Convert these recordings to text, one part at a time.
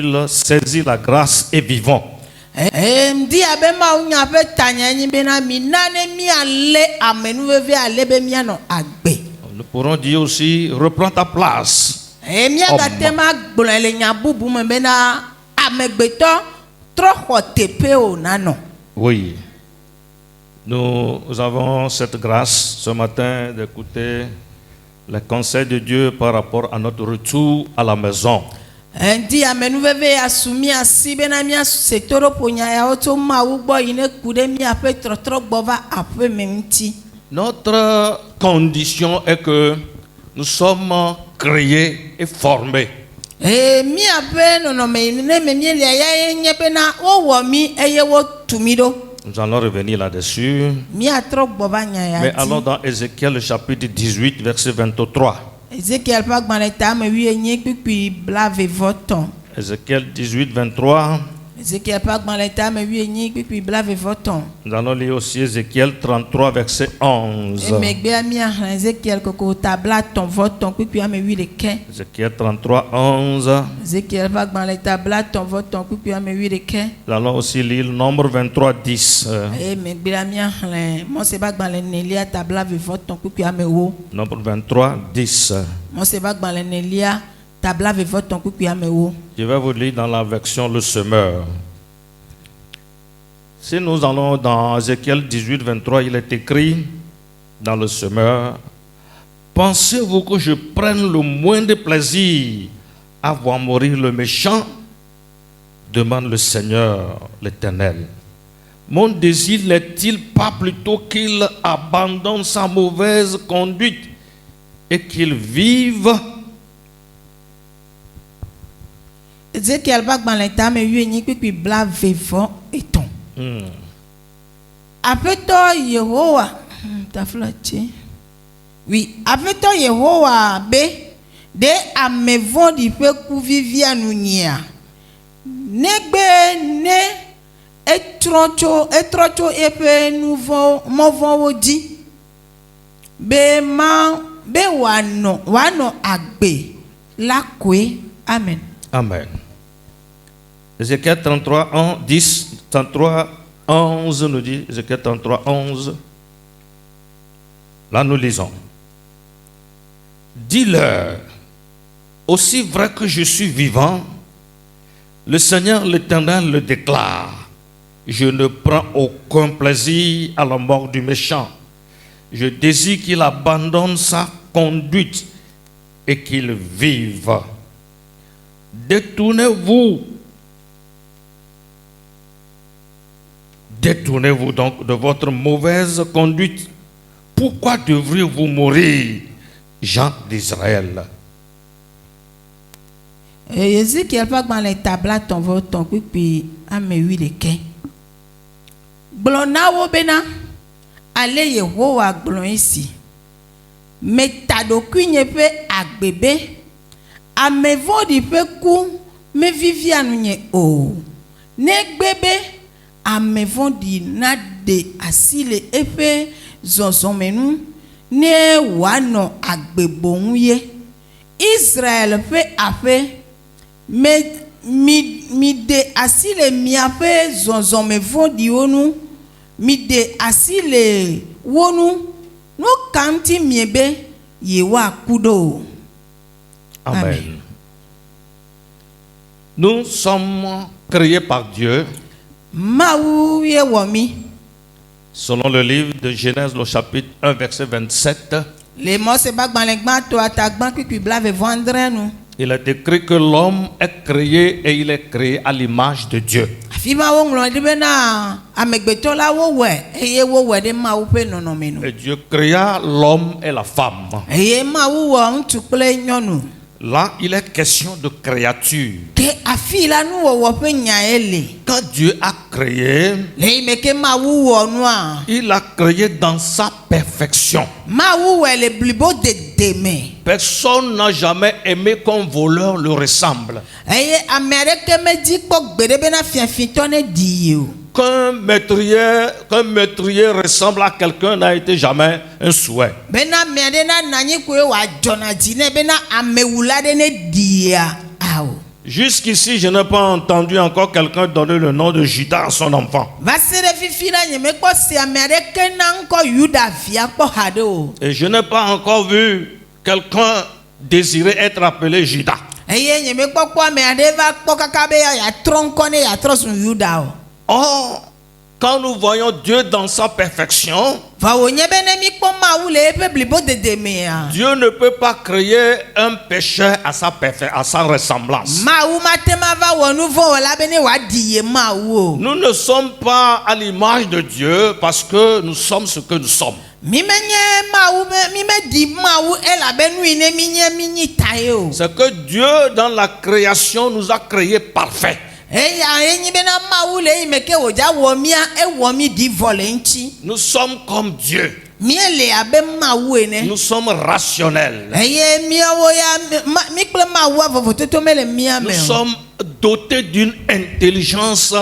Il saisit la grâce et vivons. Nous pourrons dire aussi, reprends ta place. Oui. Nous avons cette grâce ce matin d'écouter les conseils de Dieu par rapport à notre retour à la maison. Notre condition est que nous sommes créés et formés. Nous allons revenir là-dessus. Mais allons dans Ézéchiel chapitre 18, verset 23. Ézéchiel 18, 23. Nous allons lire aussi Ézéchiel 33, verset 11. Ézéchiel 33, 11. Nous allons aussi lire le nombre 23, 10. Nombre 23, 10. Je vais vous lire dans la version Le Semeur. Si nous allons dans Ézéchiel 18, 23, il est écrit dans Le Semeur: pensez-vous que je prenne le moindre plaisir à voir mourir le méchant? Demande le Seigneur l'Éternel. Mon désir n'est-il pas plutôt qu'il abandonne sa mauvaise conduite et qu'il vive? Ézéchiel va dans l'état mais lui puis bla vivant et ton. Après toi Yehowa ta flatte. Oui, après toi Yehowa be de amevon di pe ku vivia nunia. Negbe ne etrocho epe nouveau movo odi. Be wano agbe la kwe. Amen. Amen. Ézéchiel 33, 1, 10, 33, 11 nous dit, Ézéchiel 33, 11. Là nous lisons. Dis-leur, aussi vrai que je suis vivant, le Seigneur l'Éternel le déclare, je ne prends aucun plaisir à la mort du méchant. Je désire qu'il abandonne sa conduite et qu'il vive. Détournez-vous donc de votre mauvaise conduite. Pourquoi devriez-vous mourir, gens d'Israël? Ézéchiel pas dans les tablettes ton vote puis amewi de ken. Blona wo bena ale Yehowa blon ici. Mais tado kunye pe agbebe. Amevo di pe ku me vivianu nye o. Ne gbebe amevo di na de asile efe zonzomenu ne wano agbebon ye. Israël fe afe mi de asile mi afe zonzomevo di onu mi de asile wonu no kanti miebe yewa kudo. Amen. Amen. Nous sommes créés par Dieu. Selon le livre de Genèse, le chapitre 1, verset 27. Il est écrit que l'homme est créé et il est créé à l'image de Dieu. Et Dieu créa l'homme et la femme. Là, il est question de créature. Quand Dieu a créé, il a créé dans sa perfection. Personne n'a jamais aimé qu'un voleur le ressemble. Qu'un meurtrier ressemble à quelqu'un n'a été jamais un souhait. Jusqu'ici, je n'ai pas entendu encore quelqu'un donner le nom de Judas à son enfant. Va se de fifi na nyeme kpɔ si ame aɖeke na ŋkɔ Yuda via kpɔ haɖe o. Et je n'ai pas encore vu quelqu'un désirer être appelé Judas. Eye nyeme kpɔkpɔ ame aɖe va kpɔ kaka be yeatrɔ ŋkɔ ne yeatrɔ su Yuda o. Or, quand nous voyons Dieu dans sa perfection, Va wònye be ne mi kpɔ Mawu le eƒe blibo dede mea. Dieu ne peut pas créer un pécheur à sa ressemblance. Mawu mate ma va wɔ nu vɔ wɔla be ne wòaɖi ye Mawu o. Nous ne sommes pas à l'image de Dieu parce que nous sommes ce que nous sommes. Mi menye Mawu be mi meɖi Mawu elabenu ne mi nye mi nyi ta ye o. C'est que Dieu dans la création nous a créés parfaits. Eya enyi bena Mawu le yi me ke wòdza wɔ mía ewɔ mi ɖi vɔ le ŋuti. Nous sommes comme Dieu. Mía le abe Mawu ene. Nous sommes rationnels. Eye míawo ya mi kple Mawua vovototo mele mía Nous me o. sommes dotés d'une intelligence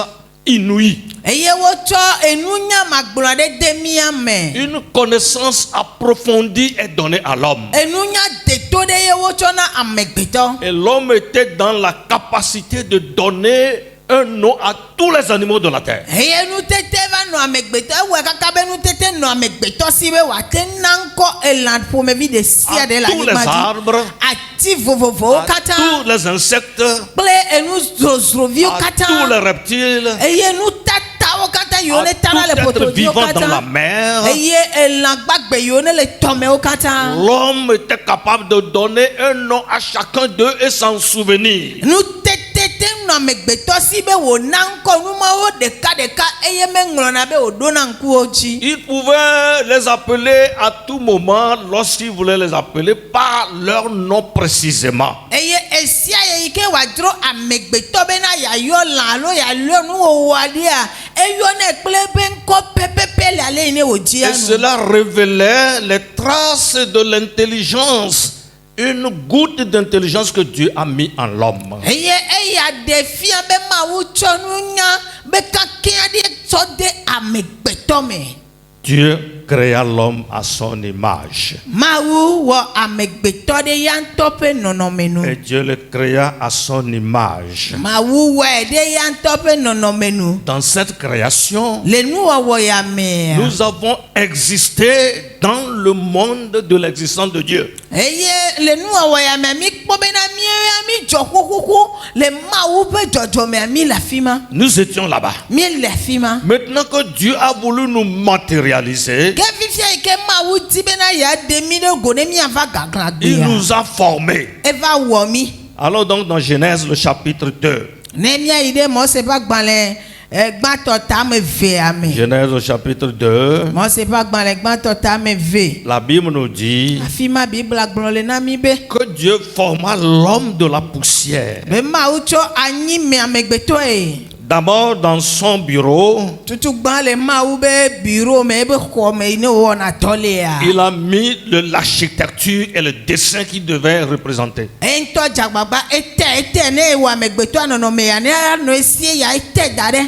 inouïe. Eye wotsɔ enunya magblɔ ɖe de mía me. Une connaissance approfondie est donnée à l'homme. Enunya deto ɖe ye wotsɔ na amegbetɔ. Et l'homme était dans la capacité de donner un nom à tous les animaux de la terre. Eye nutete va nɔ amegbetɔ ewɔe kaka be nutete nɔ amegbetɔ si be wòate na ŋkɔ elã ƒomevi de sia ɖe le À tous les anyigba dzi. arbres, Ati vovovowo à katã tous les insectes, kple enu zrozroviwo à katã. tous les reptiles, Eye nutatawo katã yiwo à ne tana le tout être potrodziwo vivant dans la katã. mer. Eye elã gbagbe yiwo ne le tɔmewo katã. L'homme était capable de donner un nom à chacun d'eux et s'en souvenir. Nutete te nɔ amegbetɔ si be wòna ŋkɔ numawo ɖekaɖeka eye meŋlɔna be wòɖona ŋkuwo dzi. Il pouvait les appeler à tout moment lorsqu'il voulait les appeler par leur nom précisément. Eye esia ye yi ke wòadzro amegbetɔ bena yeayɔ lã alo yeayɔ nuwɔwɔ aɖea eyɔnɛ kple eƒe ŋkɔ pɛpɛpɛ le ale yi ne wòdzia Et nu. cela révélait les traces de l'intelligence, une goutte d'intelligence que Dieu a mis en l'homme. Eye eya ɖe fia be Mawu tsɔ nunya be kakɛ aɖe tsɔ de amegbetɔ me. Dieu créa l'homme à son image. Mawu wɔ amegbetɔ ɖe ya ŋutɔ ƒe nɔnɔme nu. Et Dieu le créa à son image. Mawu wɔe ɖe ya ŋutɔ ƒe nɔnɔme nu. Dans cette création, Le nuwɔwɔ ya mea. nous avons existé dans le monde de l'existence de Dieu. Eye le nuwɔwɔ ya mea mi kpɔ bena mi dzɔ xoxoxo le Mawu ƒe dzɔdzɔmea mi le afi ma. Nous étions là-bas. Mi le afi ma. Maintenant que Dieu a voulu nous matérialiser, Ke fifia yi ke Mawu di bena yeaɖe mi ɖe go ne miava gaglã il gbea. nous a formés. Eva wɔ mi. Alors donc dans Genèse le chapitre 2, Ne miayi ɖe Mose ƒe agbalẽ gbãtɔ tame vea me. Genèse au chapitre 2, Mose ƒe agbalẽ gbãtɔ tame ve. la Bible nous dit Afi ma Bibla gblɔ le na mi be. que Dieu forma l'homme de la poussière. Be Mawu tsɔ anyi me amegbetɔe. D'abord dans son bureau, Tutu gbã le Mawu be biro me ebe xɔ me yi ne wowɔna dɔ lea. il a mis l'architecture et le dessin qu'il devait représenter. Eŋutɔ dzagbagba ete ne wɔ amegbetɔa nɔnɔme ya ne anɔ esie ya ete da ɖe.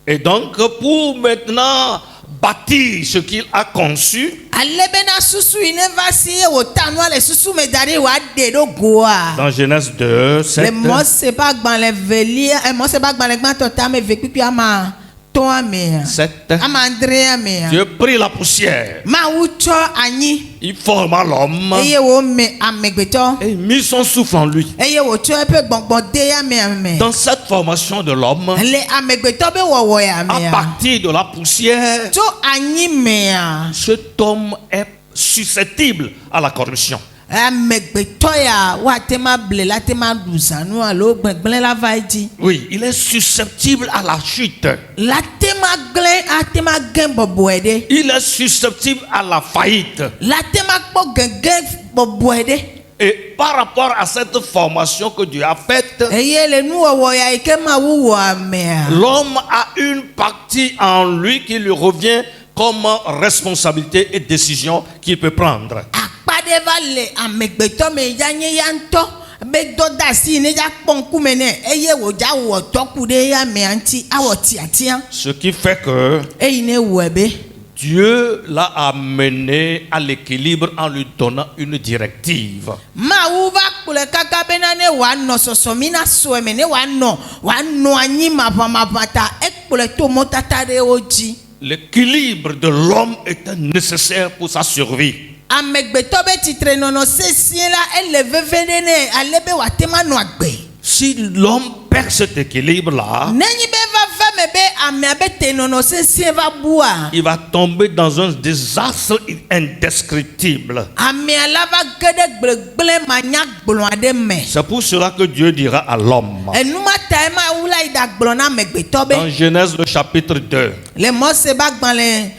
Et donc pour maintenant bâtir ce qu'il a conçu, Ale bena susu yi ne va si ye wòta nua le susu me da ɖe wòaɖe ɖo goa. dans Genèse 2, Le 7, Mose ƒe agbalẽ velia Mose ƒe agbalẽ gbãtɔ tame ve kpikpi ama tɔa mea. 7, Ama adrea mea. Dieu prit la poussière, Mawu tsɔ anyi il forma l'homme eye wòme amegbetɔ et mit son souffle en lui. eye wòtsɔ eƒe gbɔgbɔ de ya mea me. Dans cette formation de l'homme, Le amegbetɔ be wɔwɔ ya à mea. partir de la poussière, Tso anyi mea. cet homme est susceptible à la corruption. Amegbetɔ ya woate ma ble la te ma ɖu zãnu alo gbegblẽ la va edzi. Oui, il est susceptible à la chute. La te ma gblẽ ate ma gẽ bɔbɔe ɖe. Il est susceptible à la faillite. La te ma kpɔ gege bɔbɔe ɖe. Et par rapport à cette formation que Dieu a faite, Eye le nuwɔwɔ ya yi ke Mawu wɔ amea. l'homme a une partie en lui qui lui revient comme responsabilité et décision qu'il peut prendre. Akpa ɖe va le amegbetɔ me ya nye ya ŋutɔ be dɔ da asi ne ya kpɔ ŋkume nɛ eye wòdza wɔ tɔku ɖe ya mea ŋuti awɔ tiatia. Ce qui fait que Eyi ne wɔe be Dieu l'a amené à l'équilibre en lui donnant une directive. Mawu va kplɔe kaka bena ne wòanɔ sɔsɔmi na sɔeme ne wòanɔ anyi maʋamaʋã ta ekplɔe to mɔtata ɖewo dzi. L'équilibre de l'homme était nécessaire pour sa survie. Amegbetɔ be tsitrenɔnɔ sesẽ la ele veve ɖe ne ale be wòate ma nɔ agbe. Si l'homme perd cet équilibre-là, Nenyi be va ve me be amea be tenɔnɔ sesẽ va bua. il va tomber dans un désastre indescriptible. Amea la va ge ɖe gblegblẽ manyagblɔ aɖe me. C'est pour cela que Dieu dira à l'homme, Enuma ta ma wu la yi ɖagblɔ na amegbetɔ be. dans Genèse le chapitre 2, Le Mose ba gbalẽ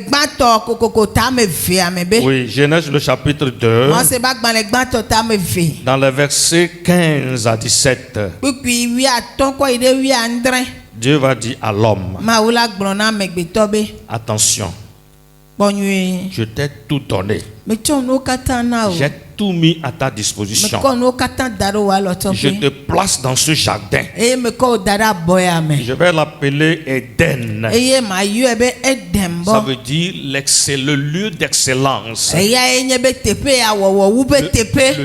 gbãtɔ kokoko ta me vea me be. oui, Genèse le chapitre 2, Mose ba gbalẽ gbãtɔ ta me ve. dans les versets 15 à 17, Kpukpui 15 kɔ yi ɖe 17. Dieu va dire à l'homme, Mawu la gblɔ na amegbetɔ be. attention, Kpɔ nyuie. je t'ai tout donné. Metsɔ nuwo katã na o. J'ai tout mis à ta disposition. Mekɔ nuwo katã da ɖe wò alɔtɔ Je ƒe. te place dans ce jardin. Eye mekɔ wo da ɖe abɔ ya me. Je vais l'appeler Éden. Eye mayɔe be Edem Ça bɔ. veut dire le lieu d'excellence. Eya ye nye be teƒe ya wɔwɔ wu be teƒe.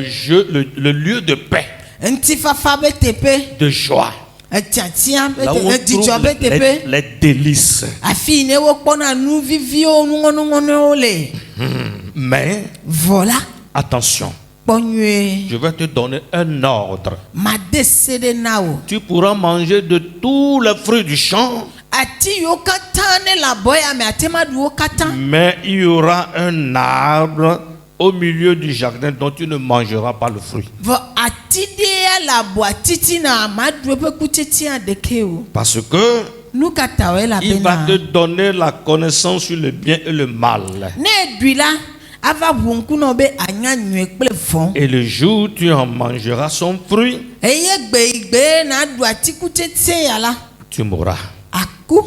Le lieu de paix, Ŋutifafa be teƒe. de joie. Etiatia be Là où on teƒe. Dzidzɔ trouve be teƒe. les délices. Afi yi ne wokpɔna nu viviwo nuŋɔnuŋɔnuwo le. Mais, Voilà. attention, Kpɔ nyuie. je vais te donner un ordre. Made se ɖe na wo. Tu pourras manger de tous les fruits du champ, Ati yiwo katã ne le abɔ ya me ate ma ɖu wo katã. mais il y aura un arbre au milieu du jardin dont tu ne mangeras pas le fruit. Vɔ ati ɖe ya le abɔa titina maɖu eƒe kutsetse aɖeke o. Parce que Nu ka ta woe il va elabena te donner la connaissance sur le bien et le mal. ne eɖui la ava ʋu ŋku na wo be anya nyuie kple vɔ̃. Et le jour où tu en mangeras son fruit, Eye gbe yi gbe naɖu atikutsetse ya la tu mourras. aku.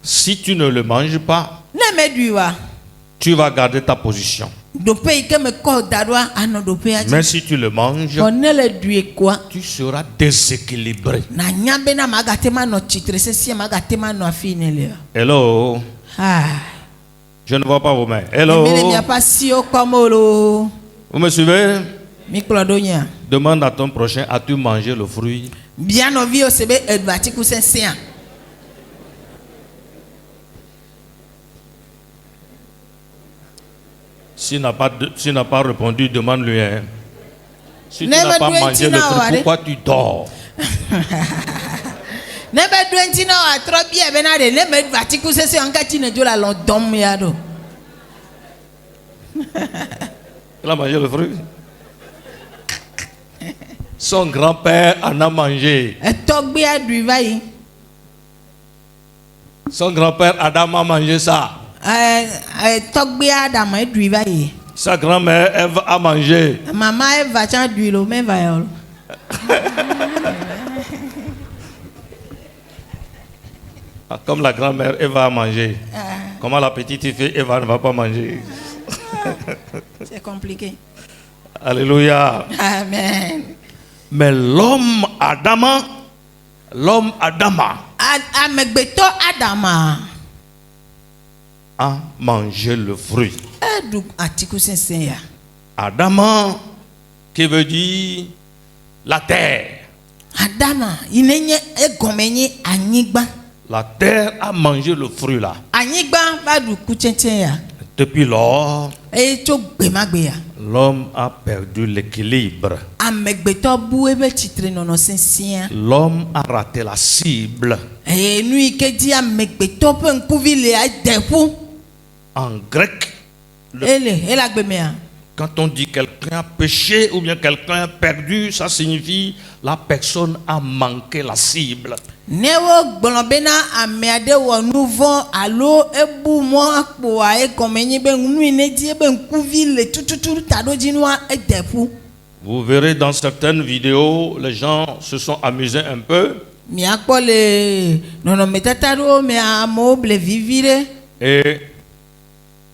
Si tu ne le manges pas, Ne meɖui wa tu vas garder ta position. ɖoƒe yi ke mekɔ da ɖoa anɔ ɖoƒea dzi. Mais si tu le manges, Xɔ ne le ɖui koa tu seras déséquilibré. nanya bena magate ma nɔ tsitre sesẽ magate ma nɔ afi yi ne le o. Hello, je ne vois pas vos mains. Hello, Mi le miaƒe asiwo kpɔm o lo. vous me suivez? Mikplɔ ɖo nyea. Demande à ton prochain, as-tu mangé le fruit? Bia nɔviwo se be eɖu atiku sesẽa. S'il n'a pas répondu, demande-lui. Hein. Si tu Ne n'as pas me mangé le dois-tu fruit, n'avoir- pourquoi tu dors? Ne be ɖo eŋti na wòatrɔ bia bena ɖe ne meɖu atiku sesẽ ŋkati ne dzo le alɔ dɔm ya ɖo. Il a mangé le fruit. Son grand-père en a mangé. Etɔgbea ɖui va yi. Son grand-père Adam a mangé ça. Tɔgbea Adama eɖui va yi. Sa grand-mère Ève a mangé. Mama Eva tsã ɖui lo meva ya o lo. Ah, comme la grand-mère Eva a mangé. Comment la petite fille Eva ne va pas manger? C'est compliqué. Alléluia. Amen. Mais l'homme Adama, Amegbetɔ Adama a mangé le fruit. eɖu atiku sesẽ ya. Adama, qui veut dire la terre. Adama yi ne nye egɔme nye anyigba. La terre a mangé le fruit là. Anyigba va ɖu kutsetse ya. Depuis lors, Eye tso gbemagbe ya. l'homme a perdu l'équilibre. Amegbetɔ bu ebe tsitrenɔnɔ sesẽa. L'homme a raté la cible. Eye nu yi ke dzi amegbetɔ ƒe ŋkuvi le de ƒu. En grec, Ele agbemea. quand on dit quelqu'un a péché ou bien quelqu'un a perdu, ça signifie la personne a manqué la cible. Ne wo gblɔ bena ame aɖe wɔ nu vɔ̃ alo ebu mɔ akpoa egɔme nye be nu yi ne dzi ebe ŋkuvi le tututu taɖodzinua ede ƒu. Vous verrez dans certaines vidéos, les gens se sont amusés un peu Miakpɔ le nɔnɔmetata ɖewo me amewo ble vivi ɖe. et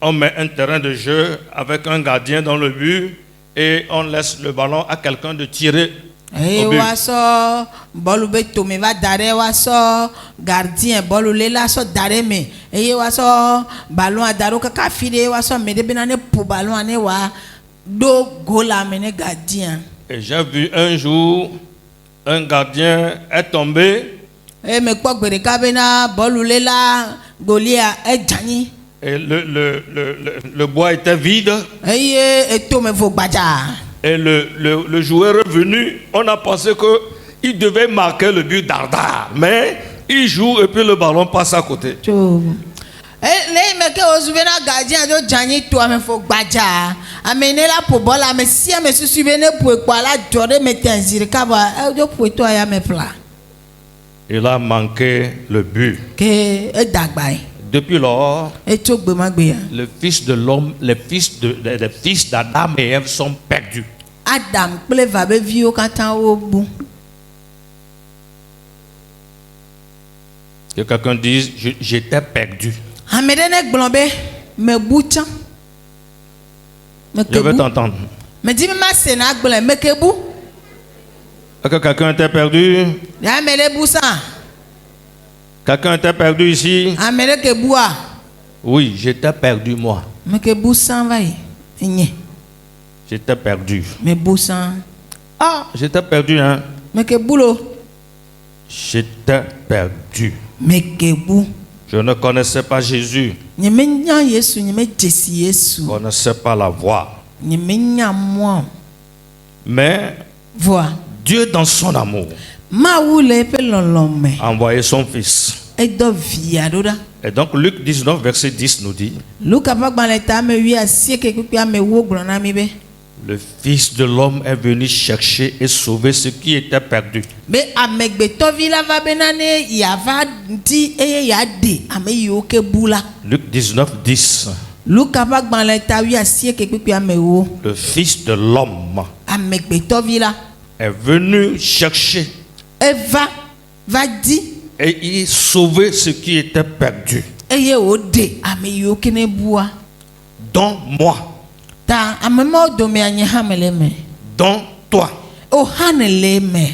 on met un terrain de jeu avec un gardien dans le but et on laisse le ballon à quelqu'un de tirer eye Au but. wa sɔ bɔlu be tome va da ɖe wa sɔ gardien bɔlu le la sɔ da ɖe me eye wa sɔ ballon a da ɖo kaka fi ɖe wa sɔ me ɖe bena ne ƒo ballon ne wa ɖo go la me ne gardien. Et j'ai vu un jour un gardien est tombé eye me kpɔ gbe ɖeka bena bɔlu le la golia edzanyi. et le bois était vide. eye etome vo gbadza. Et le joueur est venu, on a pensé qu'il devait marquer le but d'Ardard. Mais il joue et puis le ballon passe à côté. tso le me ke ozu bena gardien do dzanyi to ame fo gbadza ame ne la ƒo bɔl ame si ame susu be ne ƒoe kpɔ la dzɔ ɖe me te zi ɖeka bɔ edo ƒoe to ya me fla. Il a manqué le but. ke edagba yi. Depuis lors, etso gbemagbea. le fils de l'homme, les fils d'Adam et Ève sont perdus. Adam kple va be viwo katã wo bu. Que quelqu'un dise, j'étais perdu. Ame ɖe ne gblɔ be me bu tsã. Me Je ke veux bu. t'entendre. Me di be ma se na gblɔ me ke bu. Est-ce que quelqu'un était perdu? Ya ame ɖe bu sa. Quelqu'un était perdu ici? Ame ɖe ke bua. Oui, j'étais perdu moi. Me ke bu sa va yi. Nye. J'étais perdu. Me bu sa. Ah, j'étais perdu, hein? Me ke bu lo. J'étais perdu. Me ke bu. Je ne connaissais pas Jésus. Nye me nya Yesu, nye me dzesi Yesu. Je ne connaissais pas la voie. Nye me nya mɔ. Mais Voa. Dieu, dans son amour, Mawu le eƒe lɔlɔ̃ me. a envoyé son Fils. Edɔ via ɖo ɖa. Et donc Luc 19, verset 10 nous dit, Luka ƒe agbalẽ ta ame 8:9 kpekpe ame 10 gblɔ na mi be. le Fils de l'homme est venu chercher et sauver ce qui était perdu. Be amegbetɔvi la va bena ne yeava di eye yeaɖe ame yiwo ke bu la. Luc 19, 10. Luka ƒe agbalẽ ta 8:9 kpekpe ame 10. Le Fils de l'homme Amegbetɔvi la est venu chercher eva va di et il sauver ce qui était perdu. eye wòɖe ame yiwo ke ne bua. Dans moi, Ta ame mawo dome nye hã me le me. dans toi, O hã ne le me.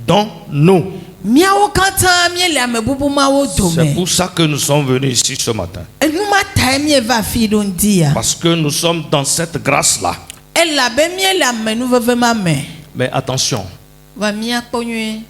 dans nous. Míawo katã míele ame bubu mawo C'est dome. pour ça que nous sommes venus ici ce matin. Enu ma tae míeva afi ɖo ŋdi ya. Parce que nous sommes dans cette grâce-là. Elabe míele ame nuveve ma me. Mais attention, Va míakpɔ nyuie.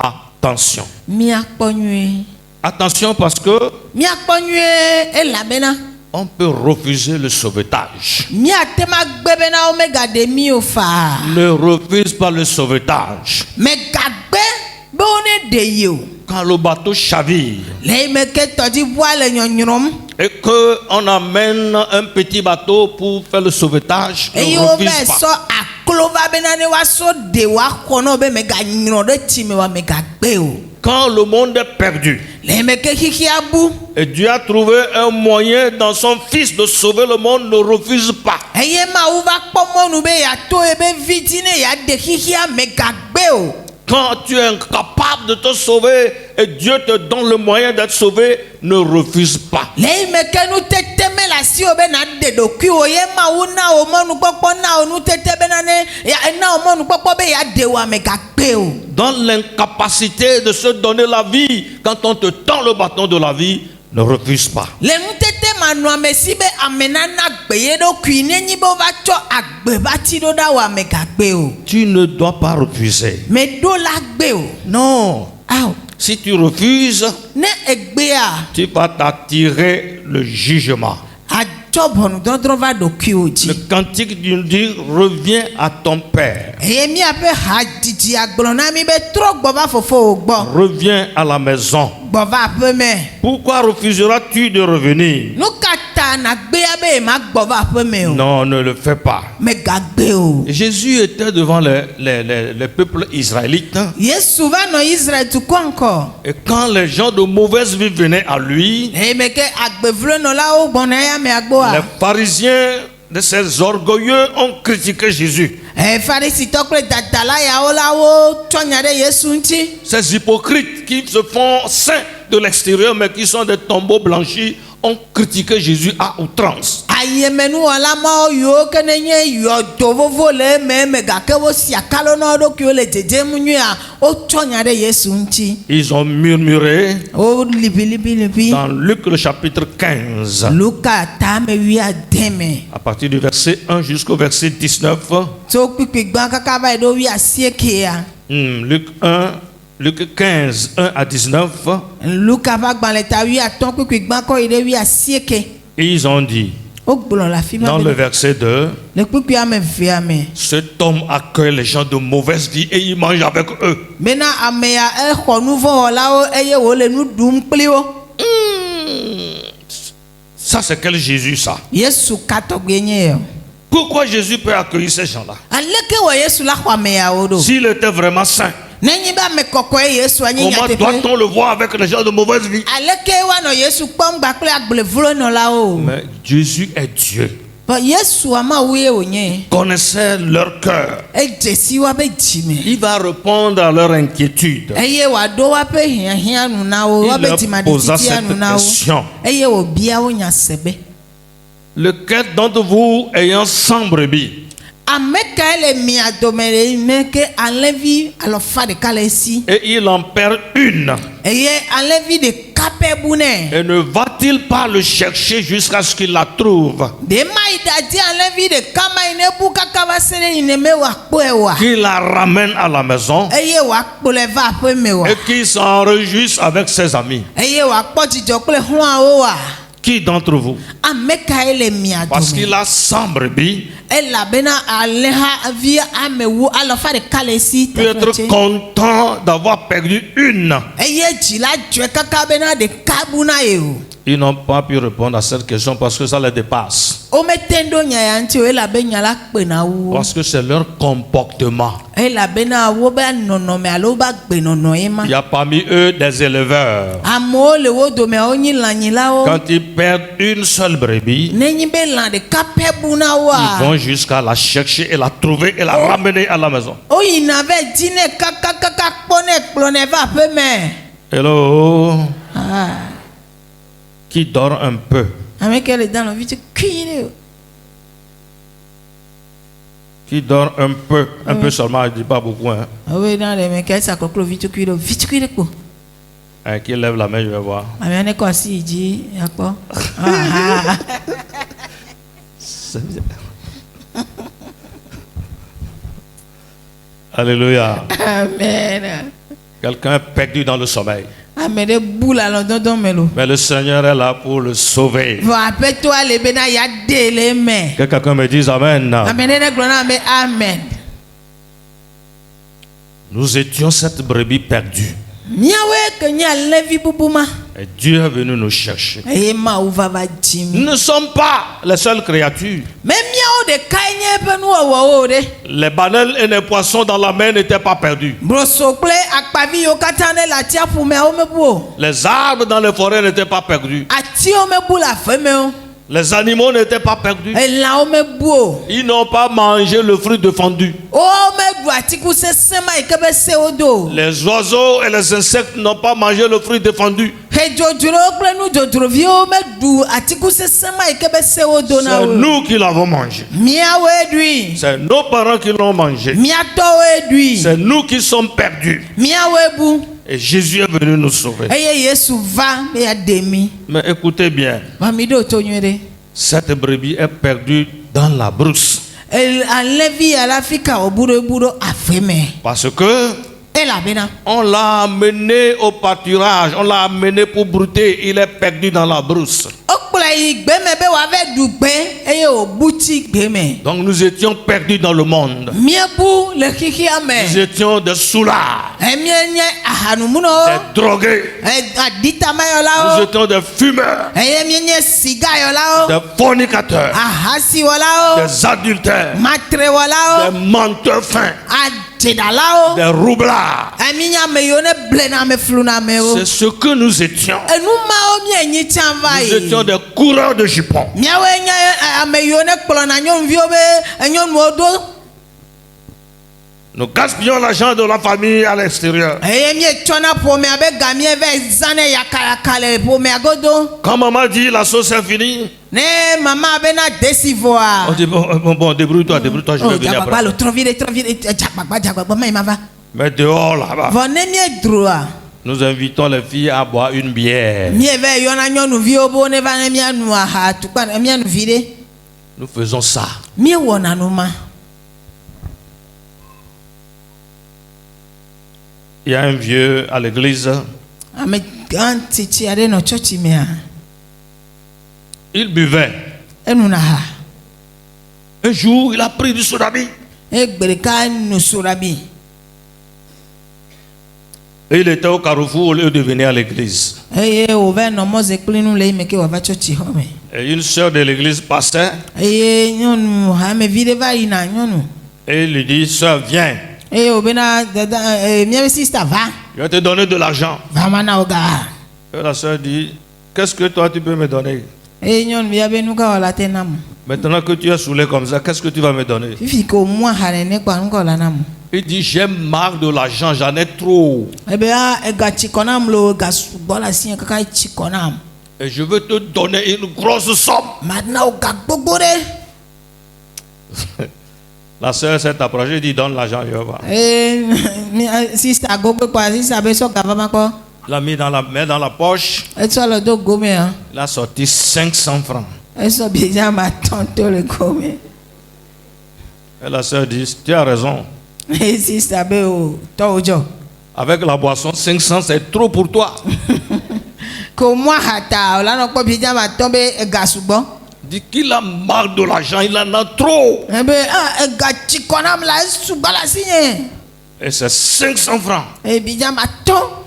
attention. Míakpɔ nyuie. Attention parce que Míakpɔ nyuie elabena on peut refuser le sauvetage. míate ma gbe bena wo megaɖe mí o faa. Ne refuse pas le sauvetage. Megagbe be wo ne ɖe yi o. Quand le bateau chavire Le yi me ke tɔdziʋua le nyɔnyrɔm. et qu'on amène un petit bateau pour faire le sauvetage, ne Eye wo va refuse sɔ pas. aklo va bena ne woasɔ ɖe woaxɔ na wo be meganyrɔ ɖe tsi me wa megagbe o. Quand le monde est perdu Le yi me ke xixia bu. et Dieu a trouvé un moyen dans son Fils de sauver le monde, ne refuse pas. Eye Mawu va kpɔ mɔnu be yeato ebe vidi ne yeaɖe xixia megagbe o. Quand tu es incapable de te sauver et Dieu te donne le moyen d'être sauvé, ne refuse pas. Le yi me ke nutete me le asi wo be naɖe ɖokui wo ye Mawu na wo mɔnukpɔkpɔ na wo nutete bena ne na wo mɔnukpɔkpɔ be yeaɖe wo megagbe o. Dans l'incapacité de se donner la vie, quand on te tend le bâton de la vie, ne refuse pas. Le nutete manɔame si be ame nana gbe ye ɖokui nenyi be wova tsɔ agbe va ti ɖo ɖa wo megagbe o. Tu ne dois pas refuser. Meɖo la gbe o. Non. Awo. Si tu refuses, Ne egbea tu vas t'attirer le jugement. atsɔ ʋɔnudɔdrɔ̃ va ɖokuiwo Le dzi. cantique nous dit, reviens à ton Père. Eye míaƒe hadzidzi agblɔ na mi be trɔ gbɔ va fofowò gbɔ. Reviens à la maison. Gbɔ va aƒe me. Pourquoi refuseras-tu de revenir? Nu ka ta nagbea be ma gbɔ va aƒe me o. Non, ne le fais pas. Megagbe o. Jésus était devant les peuples israélites. Yesu va nɔ Israel dukɔ ŋkɔ. Et quand les gens de mauvaise vie venaient à lui, Eye me ke agbevlenɔlawo gbɔna ya me les agboa. pharisiens de ces orgueilleux ont critiqué Jésus. Farisitɔ kple dadala yawo la wo tsɔ nya ɖe Yesu ŋuti. Ces hypocrites qui se font saints de l'extérieur mais qui sont des tombeaux blanchis ont critiqué Jésus à outrance. ayemenu wala ma yo kenenye yo tovovo le me gake wo siakalo no do ki o le jejemu nua o tonya de Yesu nchi. Ils ont murmuré O libi dans Luc le chapitre 15, Luka ta me wi ademe à partir du verset 1 jusqu'au verset 19. to pipigba kaka ba do wi asieke ya. Luc 15, 1 à 19. Luka va gban le ta wi aton pipigba ko ide wi asieke. Et ils ont dit, O gblon la fi ma dans le verset 2, le pipi ame vi ame. cet homme accueille les gens de mauvaise vie et il mange avec eux. Mena ame ya e xɔ nu vɔ la o eye wo le nu dum kpli wo. Ça, c'est quel Jésus, ça? Yesu katɔgbe nye yo. Pourquoi Jésus peut accueillir ces gens-là? Aleke wɔ Yesu la xɔ ame ya wo do. S'il était vraiment saint, Nenyi be ame kɔkɔe Yesu anyi comment nyateƒe. doit-on le voir avec les gens de mauvaise vie? Aleke wa nɔ Yesu kpɔm gba kple agblevulo nɔ la o. Mais Jésus est Dieu. Bɔn Yesu ama wo ye wonye. Connaissait leur cœur. Edze si wa be dzime. Il va répondre à leur inquiétude. Eye wa do wa pe hiãhiã nu na wo. Wa Il be leur posa dzimaɖititia cette nu na wo. question. Eye wo bia wo nya sebe. Lequel d'entre vous ayant 100 brebis, Ame kae le mia dome le me ke alẽvi alɔfa ɖeka le esi. et il en perd une, Eye alẽvi ɖeka pɛ bu nɛ. et ne va-t-il pas le chercher jusqu'à ce qu'il la trouve, De ma yi dadi alẽvi ɖeka ma yi ne bu kaka va se ɖe yi ne me wa kpɔe wa. qu'il la ramène à la maison Eye wa kpɔ le va aƒe me wa. et qu'il s'en réjouisse avec ses amis? Eye wa kpɔ dzidzɔ kple xlɔ̃awo wa. Qui d'entre vous? Ame kae le mia Parce dome. qu'il a 100 brebis, Elabena alẽhavi amewo alɔfa ɖeka le esi. peut être content d'avoir perdu une. Eye dzi la dzɔe kaka bena ɖeka bu na ye o. Ils n'ont pas pu répondre à cette question parce que ça les dépasse. Womete ɖo nya ya ŋuti o elabe nya la kpena wo. Parce que c'est leur comportement. Elabena wobe nɔnɔme alo wobe agbenɔnɔ ye ma. Il y a parmi eux des éleveurs. Amewo le wo dome wonye lãnyilawo. Quand ils perdent une seule brebis, Nenyi be lã ɖeka pɛ bu na ils woa. vont jusqu'à la chercher et la trouver et la ramener à la maison. Woyina ve di ne kakakaka kpɔ ne kplɔ ne va aƒe me. Hello? Ah. Qui dort un peu. Ame ke le dan lɔvi tse kui ɖe o. Qui dort un peu seulement, je ne dis pas beaucoup. Hein. Awoe dan le me ke esa kɔkɔ vi tse kui ɖe kpo. Hein, qui lève la main, je vais voir. Ame ne kɔ asi yi dzi yakpɔ. Alléluia. Amen. Quelqu'un est perdu dans le sommeil. Ame ɖe bu le alɔdɔdɔ me lo. Mais le Seigneur est là pour le sauver. Vɔ aƒetɔa le bena ya de le me. Que quelqu'un me dise Amen. Ame ɖe ne gblɔ na ame amen. Nous étions cette brebis perdue. Miawoe ke nye alẽvi bubu ma. Et Dieu est venu nous chercher. Eye Mawu va dzi mi. Nous ne sommes pas les seules créatures. Me miawo ɖekae nye eƒe nuwɔwɔwo ɖe. Les banelles et les poissons dans la mer n'étaient pas perdus. Broso kple akpavi yiwo katã ɖe le atsiaƒu mea wo mebu o. Les arbres dans les forêts n'étaient pas perdus. Atiwo mebu le ave me o. Les animaux n'étaient pas perdus. Elãwo mebu o. Ils n'ont pas mangé le fruit défendu. Wo meɖu atiku sesẽ ma yi ke be sewo do o. Les oiseaux et les insectes n'ont pas mangé le fruit défendu. Hedzodzrowo kple nudzrodzroviwo meɖu atiku sesẽ ma yi ke be sewo do na C'est wo. nous qui l'avons mangé. Miawoe ɖui. C'est nos parents qui l'ont mangé. Miatɔwoe ɖui. C'est nous qui sommes perdus. Miawoe bu. Et Jésus est venu nous sauver. Eye Yesu va be yeaɖe mi. Mais écoutez bien, Va mi ɖo to nyuie ɖe. cette brebis est perdue dans la brousse. Alẽvi ya la fi ka wòbu ɖo ave me. Parce que Elabena on l'a amené au pâturage, on l'a amené pour brouter, il est perdu dans la brousse. wokplɔe yi gbe me be wòave ɖu gbe eye wòbu tsi gbe me. Donc nous étions perdus dans le monde. Miebu le xixia Nous me. étions des soulards, Mienye ahanumunɔwo. des drogués, nous Aditamayɔlawo. étions des fumeurs, Eye mienye sigayɔlawo. des fornicateurs, Ahasiwɔlawo. des adultères, Matrewɔlawo. des menteurs fins, Adzeɖalawo. des roublards. Mienye ame yiwo ne blena ame fluna amewo. C'est ce que nous étions. Enu mawo mienyi tsã va Nous yi. étions des coureurs de jupons. Miawoe nye ame yiwo ne kplɔna nyɔnuviwo be nyɔnuwo do. Nous gaspillons l'argent de la famille à l'extérieur. eye mietsɔna ƒome abe gamie ve zãne yakalaka le ƒomea godo. Quand maman dit la sauce est finie, Ne mama bena desi on voa. dit bon, débrouille-toi, je vais venir Jagbagba après. lo trɔ vi ɖe jagbagba ma yi ma va. Mais dehors là-bas, Vɔ ne miedroa. nous invitons les filles à boire une bière. Mieve yɔna nyɔnuviwo bo ne va ne mianu aha tukpa mianuvi ɖe. Nous faisons ça. Miewɔna nu ma. Il y a un vieux à l'église, Ame gã tsitsi aɖe nɔ tsɔtsi mea. il buvait. Enuna ha. Un jour, il a pris du sodabi Egbe ɖeka nu soɖabi. et il était au carrefour au lieu de venir à l'église. Eye wòva nɔ mɔzekpli nu le yi me ke wòava tsɔtsi xɔ me. Et une sœur de l'église passait Eye nyɔnu hamevi ɖe va yina nyɔnu. et il lui dit, sœur, viens, Eye wòbena dada miabe sista va. je vais te donner de l'argent. Va ma na wo ga. Et la sœur dit, qu'est-ce que toi tu peux me donner? Eye nyɔnuvia be nu ka wɔ la te nam. Maintenant que tu es saoulé comme ça, qu'est-ce que tu vas me donner? Fifi ke wòmu aha nene kpa nu ka wɔ la nam. Il dit, j'ai marre de l'argent, j'en ai trop. Ebe ega tsikɔ nam lo ega sugbɔ le asi kaka tsikɔ nam. Et je veux te donner une grosse somme. Madina wo ga gbogbo ɖe. La sœur s'est approchée et dit, donne l'argent, je vais voir. Sista gogo kpa sista be sɔ gava ma kɔ. Il a mis dans la main, dans la poche, Etsɔ le do gome a. il a sorti 500 francs. Esɔ biedza ma tɔn to le gome. Et la sœur dit, tu as raison. Eye sista be o tɔwo dzɔ. Avec la boisson, 500, c'est trop pour toi. Ko mu aha ta o la nɔ kpɔ biedza ma tɔn be ega sugbɔ. Il dit qu'il a marre de l'argent, il en a trop. Ebe ega tsikɔ nam la esugbɔ le asi nye. Et c'est 500 francs. Eye biedza ma tɔn.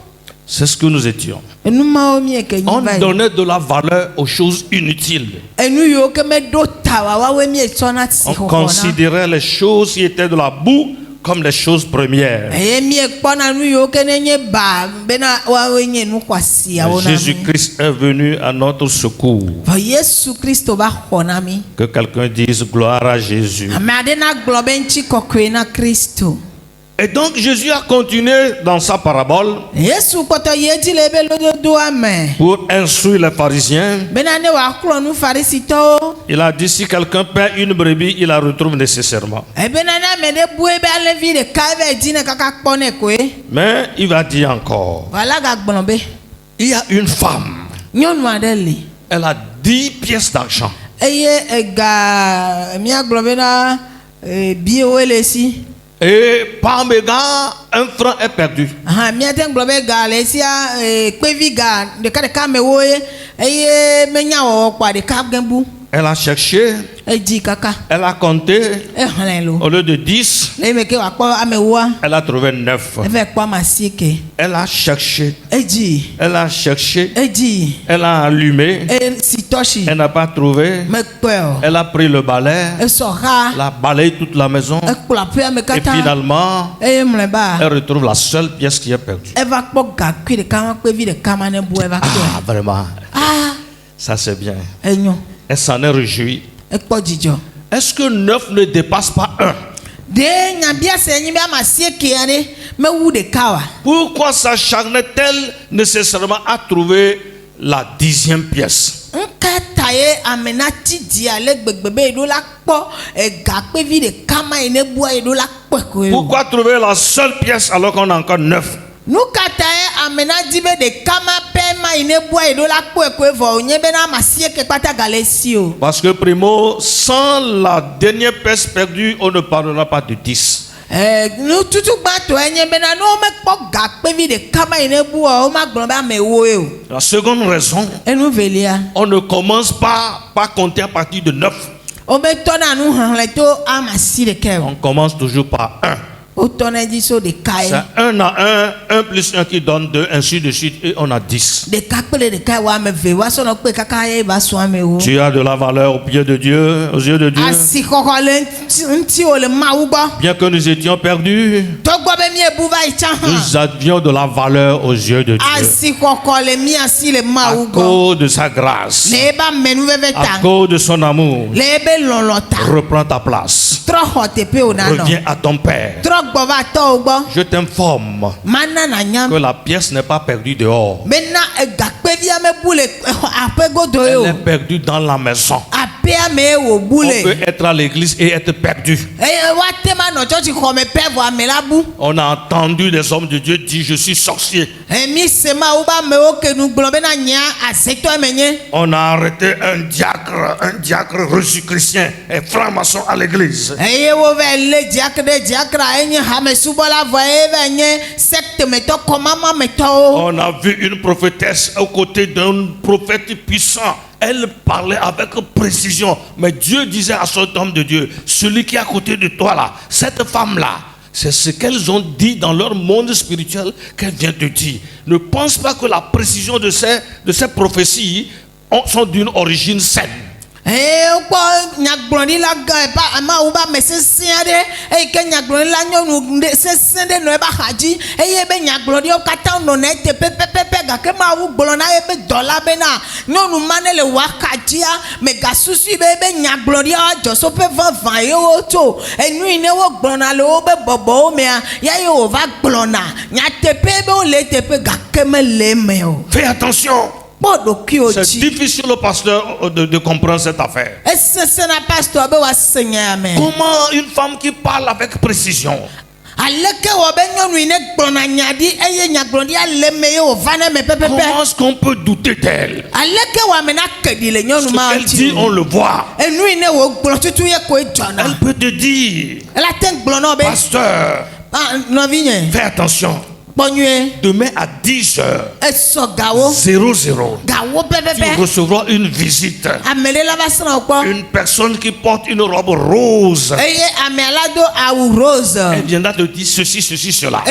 C'est ce que nous étions. Enu mawo mie ke On nyi va yi. donnait de la valeur aux choses inutiles. Enu yiwo ke me ɖo ta wa wawoe mie tsɔna si On xɔxɔ na. considérait les choses qui étaient de la boue comme les choses premières. Eye mie kpɔna nu yiwo ke ne nye ba bena wawoe nye nu xɔasiawo na mi. Jésus-Christ est venu à notre secours. Vɔ Yesu Kristo va xɔ na mi. Que quelqu'un dise gloire à Jésus. Ame aɖe na gblɔ be ŋtsi kɔkɔe na Kristo. Et donc Jésus a continué dans sa parabole Yesu kpɔtɔ yi edzi le ebe lododoa me. pour instruire les pharisiens. Bena ne wòaxlɔ nu farisitɔwo. Il a dit si quelqu'un perd une brebis, il la retrouve nécessairement. Ebena ne ame ɖe bu ebe alevi ɖeka eve dzi ne kaka kpɔ ne koe. Mais il va dire encore, Wòala gagblɔ be il y a une femme, nyɔnu aɖe li. elle a 10 pièces d'argent. Eye ega miagblɔ bena biewoe le si. Et par mégarde, un franc est perdu. Miate ŋgblɔ be ga le esia kpevi ga ɖekaɖeka mewoe eye menya wɔwɔ kpa ɖeka gã bu. Elle a cherché, Edzi kaka. elle a compté, Exlẽ lo. au lieu de 10, Le yi me ke wòakpɔ amewoa. elle a trouvé 9. Eve kpɔ ame asieke. Elle a cherché, Edzi. elle a cherché, Edzi. elle a allumé, Si tɔsi. elle n'a pas trouvé. Mekpɔe o. Elle a pris le balai, Esɔ xa. elle a balayé toute la maison Ekplɔ aƒea me et katã. finalement, Eye mlɔeba. elle retrouve la seule pièce qui est perdue. Eva kpɔ gakui ɖeka ma kpevi ɖeka ma ne bu eva Ah, kpɔe. vraiment, Ah. ça c'est bien. Enyo. Elle s'en est réjouie. Ekpɔ dzidzɔ. Est-ce que 9 ne dépasse pas 1? De nyabia se nyi be ame asieke aɖe mewu ɖeka wa. Pourquoi s'acharne-t-elle nécessairement à trouver la 10e pièce? Nka ta ye ame na ti di ale gbegbe be eɖo la kpɔ ega kpevi ɖeka ma yi ne bua eɖo la kpɔe koe. Pourquoi trouver la seule pièce alors qu'on a encore 9? Nu ka ta ye ame na di be ɖeka ma pɛ ma yi ne bua eɖo la kpɔe koe vɔ wònye bena ame asieke kpata gale si o. Parce que primo, sans la dernière pièce perdue, on ne parlera pas de 10. Nututu gbãtɔe nye bena ne womekpɔ ga kpevi ɖeka ma yi ne bua o womagblɔ be ame ewoe o. La seconde raison, Enu velia. on ne commence pas par compter à partir de 9. Wometɔna nu xexlẽ to ame asi ɖeka o. On commence toujours par 1. Wotɔna edzi so ɖeka ye. C'est 1 à 1, 1 plus 1 qui donne 2, ainsi de suite, et on a 10. Ɖeka kple ɖeka wɔ ame eve woasɔ nɔ kpe kaka ye va sɔ ame wo. Tu as de la valeur aux pieds de Dieu, aux yeux de Dieu. Asixɔxɔ le ŋuti wo le Mawu gbɔ. Bien que nous étions perdus, Togbɔ be miebu va yi tsã hã. nous avions de la valeur aux yeux de Dieu. Asixɔxɔ le mia si le À Mawu gbɔ. cause de sa grâce, Le ebe amenuveve à ta. cause de son amour. Le ebe lɔlɔ ta. Reprends ta place. trɔ xɔ teƒe wò nanɔ. Reviens à ton père. Trɔ gbɔ va tɔwo gbɔ. Je t'informe Mana na nya. que la pièce n'est pas perdue dehors. Bena gakpevia me bu le aƒe godo ye Elle o. est perdue dans la maison. Aƒea me wo bu On le. peut être à l'église et être perdu. Eye wa te ma nɔ tsɔtsi xɔme pɛ vɔ ame la bu. On a entendu des hommes de Dieu dire je suis sorcier. Emi se ma wo ba amewo ke nu gblɔ bena nya azetɔ me nye. On a arrêté un diacre reçu chrétien et franc-maçon à l'église. Eye wo va le diakre ɖe diakra enye hamesubɔla vɔ eye va nye secte metɔ kɔmama metɔwo. On a vu une prophétesse aux côtés d'un prophète puissant. Elle parlait avec précision. Mais Dieu disait à cet homme de Dieu, celui qui est à côté de toi là, cette femme-là, c'est ce qu'elles ont dit dans leur monde spirituel qu'elle vient te dire. Ne pense pas que la précision de ces prophéties sont d'une origine saine. Wokpɔ nyagblɔɖila gã eba amawu ba ame sesẽ aɖe eye ke nyagblɔɖila nyɔnu sesẽ ɖe nɔ ebe axadzi eye ebe nyagblɔɖiwo katã nɔna ete pɛpɛpɛpɛ gake mawu gblɔ na ebe dɔla bena nyɔnu ma ne le wò axadzia megasusui be ebe nyagblɔɖiawo adzɔsɔƒe vavã ye wotso enu yi ne wogblɔna le wobe bɔbɔwo mea ya ye wòva gblɔna nyateƒe be wole teƒe gake mele eme o. Fais attention. C'est difficile au pasteur de comprendre cette affaire. Comment une femme qui parle avec précision, comment est-ce qu'on peut douter d'elle? Ce qu'elle dit, on le voit. Elle peut te dire, pasteur, fais attention. Demain à 10h, 00, tu recevras une visite. Une personne qui porte une robe rose. Elle viendra te dire ceci, ceci, cela.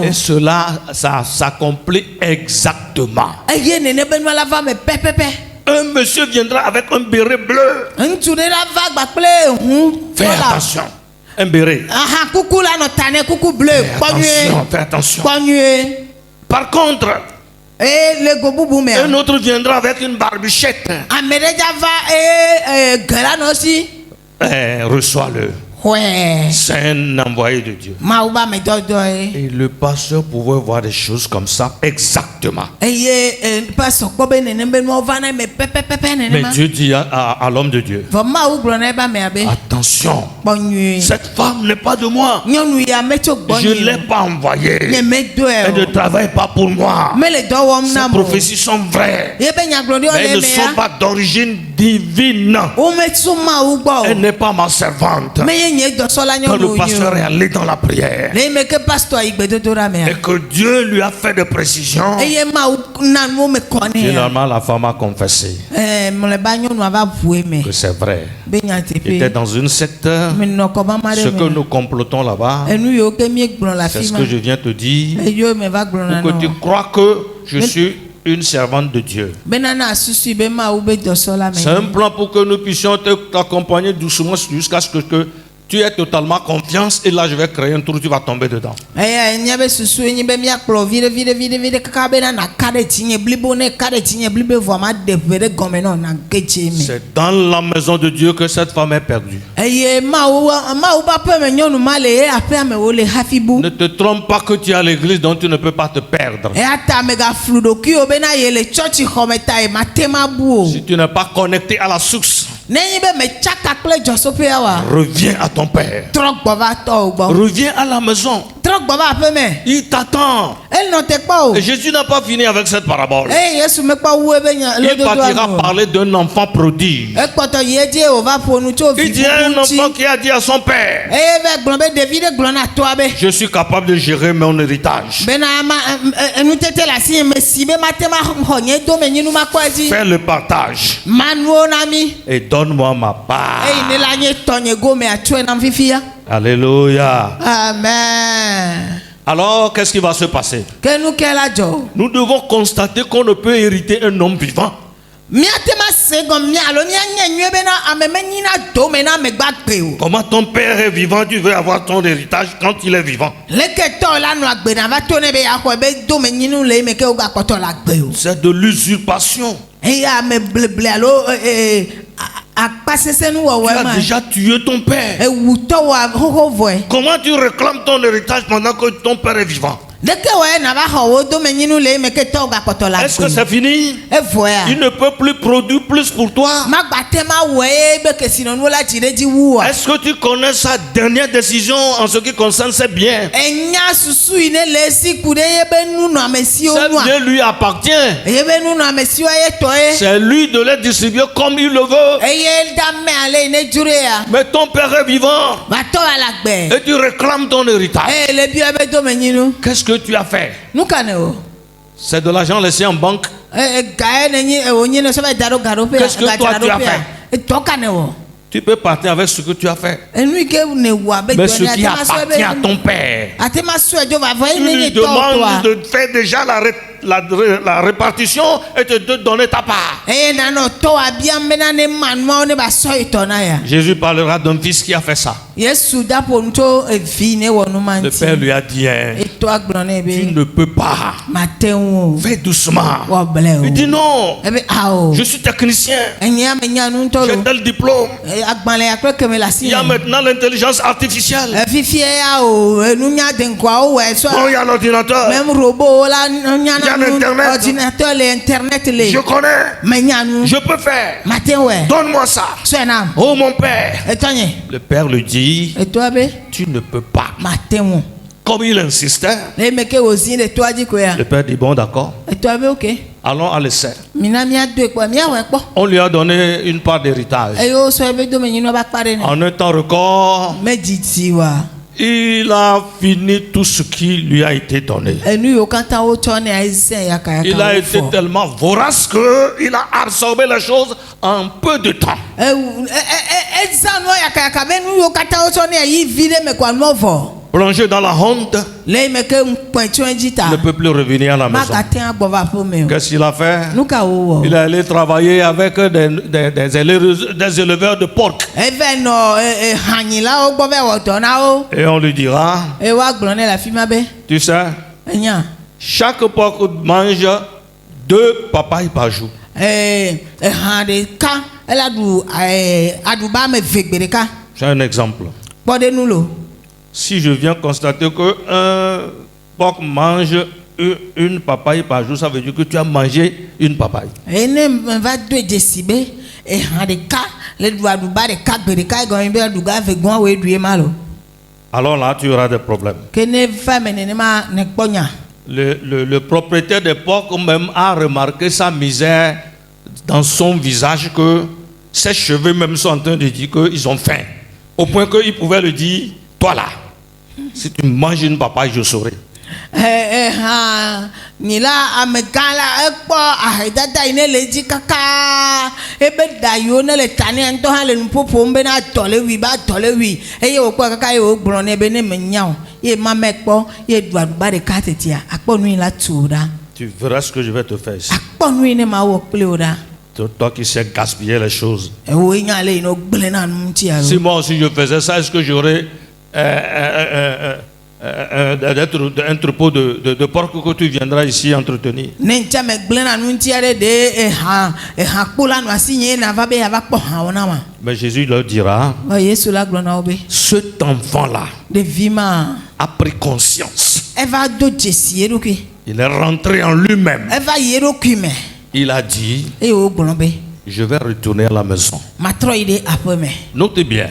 Et cela, ça s'accomplit exactement. Un monsieur viendra avec un béret bleu. Fais attention. Un béret. Fais attention. Par contre, un autre viendra avec une barbichette. Reçois-le. C'est un envoyé de Dieu. Et le pasteur pouvait voir des choses comme ça exactement. Mais Dieu dit à l'homme de Dieu, attention, cette femme n'est pas de moi. Je ne l'ai pas envoyée. Elle ne travaille pas pour moi. Ces prophéties sont vraies, mais elles ne sont pas d'origine divine. Elle n'est pas ma servante. Quand le pasteur est allé dans la prière et que Dieu lui a fait des précisions, finalement la femme a confessé que c'est vrai. Il était dans une secte. Ce que nous complotons là-bas, c'est ce que je viens te dire, pour que tu crois que je suis une servante de Dieu. C'est un plan pour que nous puissions t'accompagner doucement jusqu'à ce que tu aies totalement confiance, et là je vais créer un trou, tu vas tomber dedans. C'est dans la maison de Dieu que cette femme est perdue. Ne te trompe pas que tu es à l'église dont tu ne peux pas te perdre. Si tu n'es pas connecté à la source, reviens à ton père. Reviens à la maison. Il t'attend. Et Jésus n'a pas fini avec cette parabole. Il partira parler d'un enfant prodige. Il dit à un enfant qui a dit à son père, je suis capable de gérer mon héritage. Fais le partage et donne-moi ma part. Alléluia. Amen. Alors, qu'est-ce qui va se passer? Nous devons constater qu'on ne peut hériter un homme vivant. Comment ton père est vivant, tu veux avoir ton héritage quand il est vivant? C'est de l'usurpation. akpasesenu Tu wɔwɔ as ma déjà tué ton père. ewutɔ wɔ xoxo vɔe Comment tu réclames ton héritage pendant que ton père est vivant? deke wɔye nava xɔ wo domenyinu le eme ke tɔwo gakpɔtɔ la Est-ce que c'est fini? evɔea Il ne peut plus produire plus pour toi. magbate ma wɔye be kesinɔnuwo la dzi ɖe dzi wu wa Est-ce que tu connais sa dernière décision en ce qui concerne ses biens? enya susu yi ne le esi ku ɖe yebe nunɔamesiwo Ses nua biens lui appartient. yebe nunɔamesiwo ye tɔ ye C'est lui de les distribuer comme il le veut. eye dame ale yi ne dzro ya Mais ton père est vivant vatɔ wa la gbɛ et tu réclames ton héritage. eye le bi be domenyinu Qu'est-ce que tu as fait? nu ka ne o C'est de l'argent laissé en banque. ga ye ne nyi wonyi ne sɔbɛ da ɖo gaɖoƒe Qu'est-ce que toi, tu as gadzraɖoƒea etɔ ka ne wɔ Tu peux partir avec ce que tu as fait. enu yi ke ne wɔ abe Mais ce dɔnni qui ate ma sɔ appartient à ebe ton père, ate ma sɔ edzo vavɔ tu yi ne lui nye tɔ demandes tɔa de faire déjà la répartition et de donner ta part. eye nanɔ tɔ wa bia bena ne manuawo ne ba sɔ yi tɔ na ya Jésus parlera d'un fils qui a fait ça. yesu dapo nto evi ne wɔ nu ma Le père lui a dit, hein, etɔ agblɔ ne tu be ne peux pas. mate ŋu o Fais doucement. wɔ blɛ Il dit o non, ebe awo je suis technicien. enyi ame nya nu ŋutɔ J'ai lo tel diplôme. agbalẽ ya kple keme le asi Il y a me maintenant l'intelligence artificielle. fifie ya o enunya deŋkuawo wɔ Bon, esɔ il y a l'ordinateur. même robot la Il y a nyana nu l'Internet. ordinateur le internet le Je connais. me nya nu Je peux faire. mate wɛ Donne-moi ça. sɔ nam Oh mon père. etɔ nye Le père lui dit, etɔa be tu ne peux pas. mate ŋu Comme il insistait, le eme ke wòzi le toa dzi ko ya le père dit, bon d'accord, etɔa be ok allons à l'essai. mina miadoe kpɔ miawɔe kpɔ On lui a donné une part d'héritage. eye wosɔ ebe domenyinu ba kpa ɖe ne En un temps record, medzidzi wa il a fini tout ce qui lui a été donné. enu yiwo katã wotsɔ ne ayize yakayaka Il a été wofɔ tellement vorace qu'il a absorbé les choses en peu de temps. eza nua yakayaka be nu yiwo katã wotsɔ ne ayi vi ɖe me koa nua vɔ Plongé dans la honte, le yi me ke ŋkpɛtsoe dzi ta il ne peut plus revenir à la maison. magate agbɔ va ƒo me o Qu'est-ce qu'il a fait? nu ka wo Il wɔ est allé travailler avec des éleveurs de porc. eve nɔ hanyilawo gbɔ va wɔ dɔ na wo Et on lui dira, eye woagblɔ ne le afi ma be tu sais, enya chaque porc mange 2 papayes par jour. ha ɖeka ela ɖu aɖuba ame eve gbe ɖeka J'ai un exemple. kpɔ ɖe nu lo Si je viens constater qu'un porc mange une papaye par jour, ça veut dire que tu as mangé une papaye. eye ne meva do dzesi be ha ɖeka le ɖu aɖuba ɖeka gbe ɖeka egɔme be aɖuga eve gbɔa wo eɖue ma lo Alors là, tu auras des problèmes. ke ne va me nenema ne kpɔ nya Le propriétaire des porcs même a remarqué sa misère dans son visage, que ses cheveux même sont en train de dire qu'ils ont faim. Au point qu'il pouvait le dire, toi là, si tu manges une papaye, je saurai. ha nyila amegã la ekpɔ ahedada yi ne le dzi kaka ebe da yiwo ne le ta ne ŋutɔ hã le nu ƒoƒom be na dɔ le wi ba dɔ le wi eye wòkpɔ kaka ye wògblɔ nɛ be ne menya o ye ma me kpɔ ye ɖu aɖuba ɖeka tetea akpɔ nu yi la tu o ɖa Tu verras ce que je vais te faire ici. akpɔ nu yi ne ma wɔ kple o ɖa Toi qui sais gaspiller les choses. ewo yi nya le yi ne wogblẽ na nu ŋuti Si alo moi aussi je faisais ça, est-ce que j'aurais un troupeau de porcs que tu viendras ici entretenir? ne ŋutia me gblẽ na nu ŋuti aɖe ɖe ha kpo la nɔ asi nye nava be yava kpɔ hawo na ma Mais Jésus leur dira, yesu la gblɔ na wo be cet enfant-là ɖevi ma a pris conscience. eva do dzesi eɖokui Il est rentré en lui-même. eva yi eɖokui me Il a dit, eye wogblɔ be je vais retourner à la maison. matrɔ yi ɖe aƒe me Notez bien,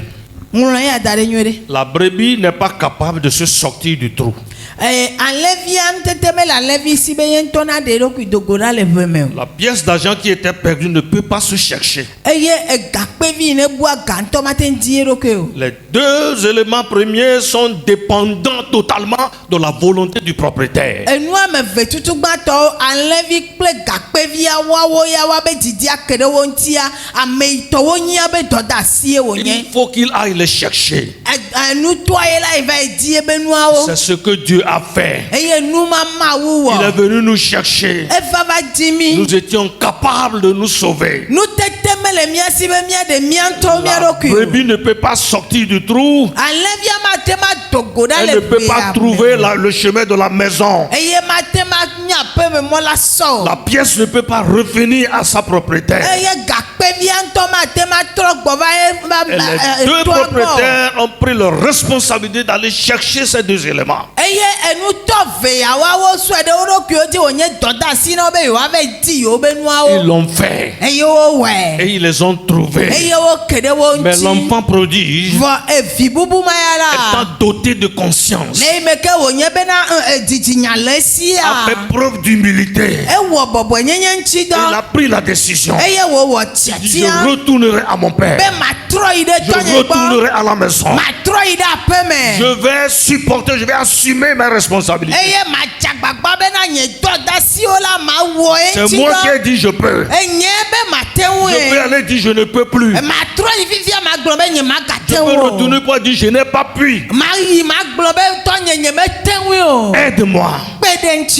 ŋlɔ ya da ɖe nyuie ɖe la brebis n'est pas capable de se sortir du trou. alẽvia ŋutete mele alẽvi si be ye ŋutɔ na ɖe eɖokui do go ɖa le ʋe me o La pièce d'argent qui était perdue ne peut pas se chercher. eye egakpevi yi ne bua ga ŋutɔ mate ŋu di eɖokui o Les deux éléments premiers sont dépendants totalement de la volonté du propriétaire. enu ame eve tutu gbãtɔwo alẽvi kple gakpevia woawo ya woa be didi ake ɖe wo ŋutia ame yi tɔ wo nyia be dɔdeasie wònye Il faut qu'il aille les chercher. nutoa ye la yi va yi di ebe nuawo C'est ce que Dieu a fait. eye nu ma wu Il est wɔ venu nous chercher. eva va di mi Nous étions capables de nous sauver. nutete mele mia si be mia ɖe mia ŋutɔwo mia La ɖokui o brebis ne peut pas sortir du trou. alẽvia mate ma do go ɖa Elle le ne peut pas ʋea trouver me le chemin de la maison. eye mate ma nya aƒe me mɔ la sɔ o La pièce ne peut pas revenir à sa propriétaire. eye gakpevi Et les deux propriétaires ont pris leur responsabilité d'aller chercher ces deux éléments. Ils l'ont fait. Et ils les ont trouvés. Mais l'enfant prodige, étant doté de conscience, a fait preuve d'humilité. Il a pris la décision. Il dit, je retournerai à mon père. Je retournerai à la maison. Je vais supporter, je vais assumer mes responsabilités. C'est moi qui ai dit je peux. Je peux aller dire je ne peux plus. Je peux retourner pour dire je n'ai pas pu. Aide-moi.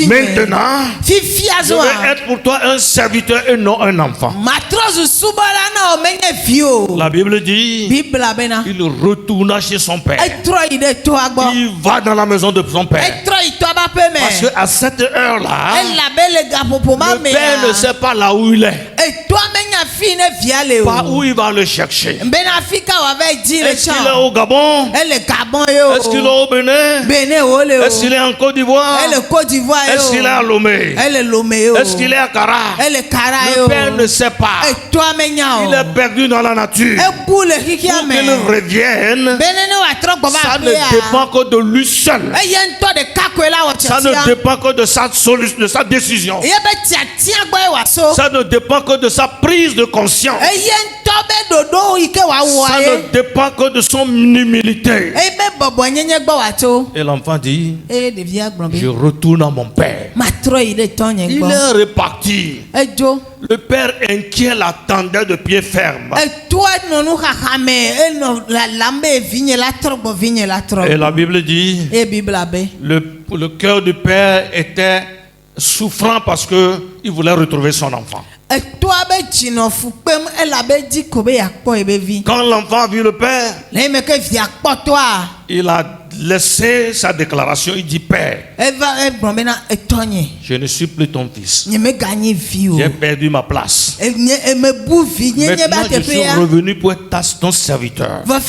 Maintenant, je vais être pour toi un serviteur et non un enfant. La Bible dit il retourna chez son père. Il va dans la maison de son père. Parce qu'à cette heure-là, le père ne sait pas là où il est. Pas où il va le chercher. Est-ce qu'il est au Gabon? Est-ce qu'il est au Bénin? Est-ce qu'il est en Côte d'Ivoire? Est-ce qu'il est à Lomé? Est-ce qu'il est à Kara? Le père ne sait pas. Il est perdu dans la nature. Pour qu'il revienne, ça ne dépend que de lui seul. Ça ne dépend que de sa décision. Ça ne dépend que de sa prise de conscience. Ça ne dépend que de son humilité. Et l'enfant dit, je retourne à mon père. Il est reparti. Le père inquiet l'attendait de pied ferme. Et la Bible dit, le cœur du père était souffrant parce qu'il voulait retrouver son enfant. Quand l'enfant a vu le père, il a laissé sa déclaration. Il dit, Père, je ne suis plus ton fils. J'ai perdu ma place. Maintenant, je suis revenu pour être ton serviteur. L'un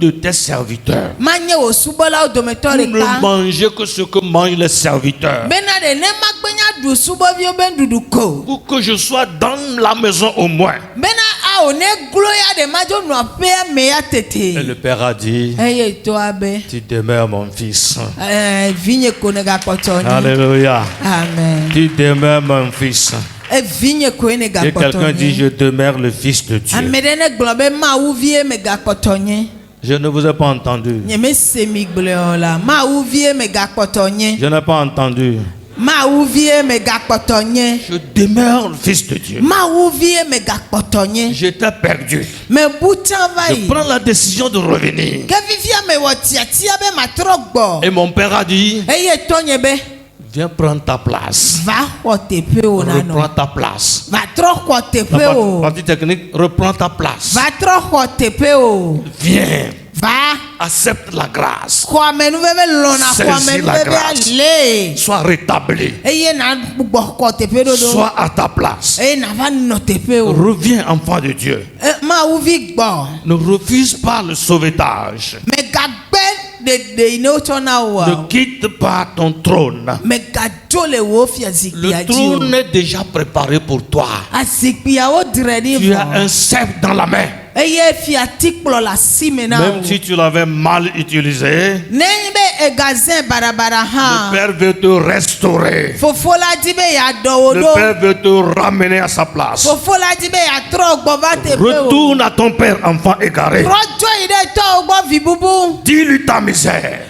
de tes serviteurs. Ne mangez que ce que mangent les serviteurs. Pour que je sois dans la maison au moins. Et le père a dit, tu demeures mon fils. Alléluia. Amen. Tu demeures mon fils. Et quelqu'un dit, je demeure le fils de Dieu. Je ne vous ai pas entendu. Je n'ai pas entendu. Je demeure le fils de Dieu. J'étais perdu. Je prends la décision de revenir. Et mon père a dit, viens prendre ta place. Reprends ta place. La partie technique, reprends ta place. Viens. Accepte la grâce. Saisis la grâce. Sois rétabli. Sois à ta place. Reviens, enfant de Dieu. Ne refuse pas le sauvetage. Ne quitte pas ton trône. Le trône est déjà préparé pour toi. Tu as un sceptre dans la main. Même si tu l'avais mal utilisé, le Père veut te restaurer. Le Père veut te ramener à sa place. Retourne à ton Père, enfant égaré. Dis-lui ta misère.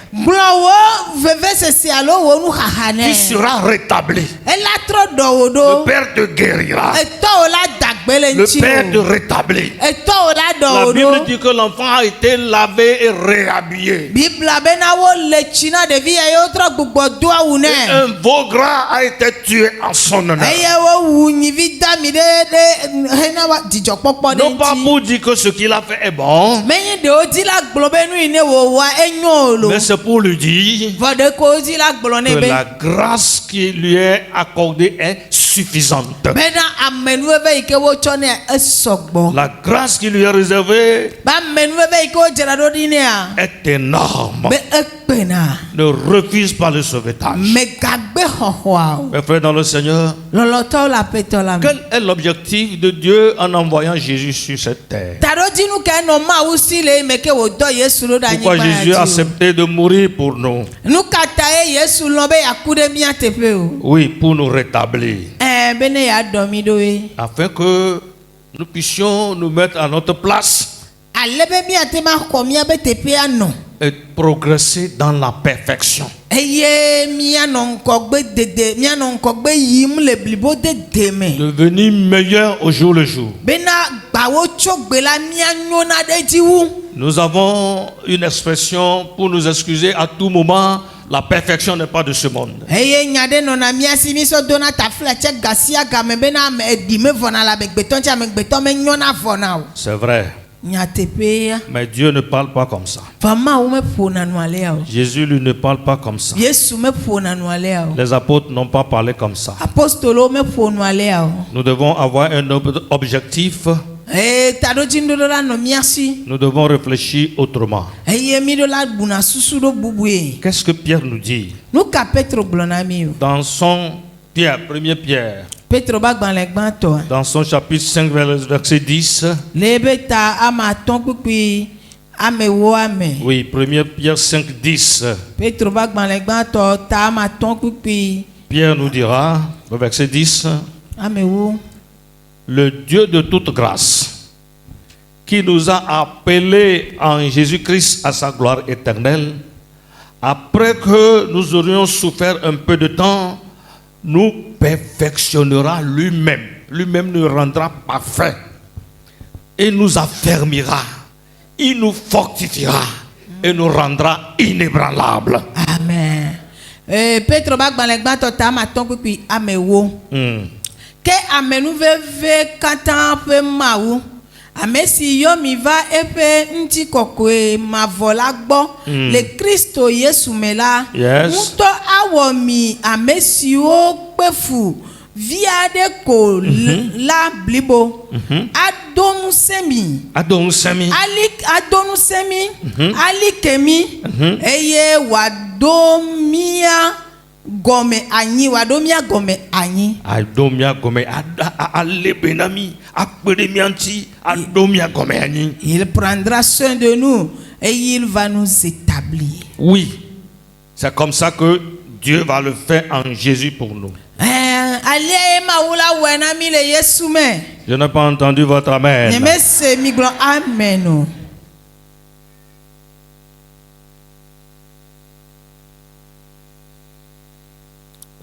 Tu seras rétabli. Le Père te guérira. Le Père te rétablit. La Bible dit que l'enfant a été lavé et réhabillé. Et un veau gras a été tué en son honneur. Non pas pour dire que ce qu'il a fait est bon, Mais c'est pour lui dire que la grâce qui lui est accordée est suffisante. La grâce qui lui est réservée est énorme. Ne refuse pas le sauvetage. Mes frères dans le Seigneur, quel est l'objectif de Dieu en envoyant Jésus sur cette terre? Pourquoi Jésus a accepté de mourir pour nous? Oui, pour nous rétablir. Afin que nous puissions nous mettre à notre place et progresser dans la perfection. Devenir meilleur au jour le jour. Nous avons une expression pour nous excuser à tout moment. La perfection n'est pas de ce monde. C'est vrai. Mais Dieu ne parle pas comme ça. Jésus lui ne parle pas comme ça. Les apôtres n'ont pas parlé comme ça. Nous devons avoir un objectif. Nous devons réfléchir autrement. Qu'est-ce que Pierre nous dit? Dans son Pierre, 1er Pierre, dans son chapitre 5, verset 10. Oui, 1er Pierre 5, 10. Pierre nous dira, au verset 10, le Dieu de toute grâce, qui nous a appelés en Jésus-Christ à sa gloire éternelle, après que nous aurions souffert un peu de temps, nous perfectionnera lui-même. Lui-même nous rendra parfaits et nous affermira. Il nous fortifiera et nous rendra inébranlables. Amen. Petro bak ban legba to ta ma ton pipi amewo. Ke amenu veve katan pe mawu. Amesi yo mi va epe nti kokwe ma vola gbo le Kristo Yesu mela. Muto awo mi amesi o pefu via de ko la blibo. Adonu semi ali kemi eye wadomia gome anyi adomia gome alebenami akperemianti adomia gome anyi. Il prendra soin de nous et il va nous établir. Oui, c'est comme ça que Dieu va le faire en Jésus pour nous. Je n'ai pas entendu votre amen. Amen.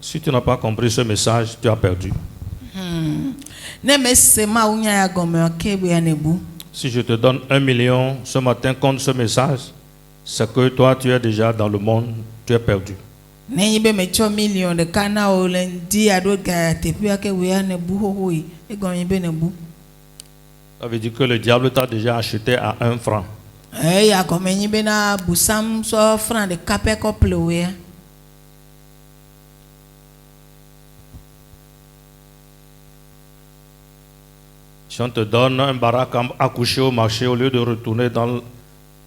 Si tu n'as pas compris ce message, tu as perdu. Si je te donne 1 million ce matin contre ce message, c'est que toi tu es déjà dans le monde, tu es perdu. Ça veut dire que le diable t'a déjà acheté à 1 franc. Si on te donne un baraque à coucher au marché, au lieu de retourner dans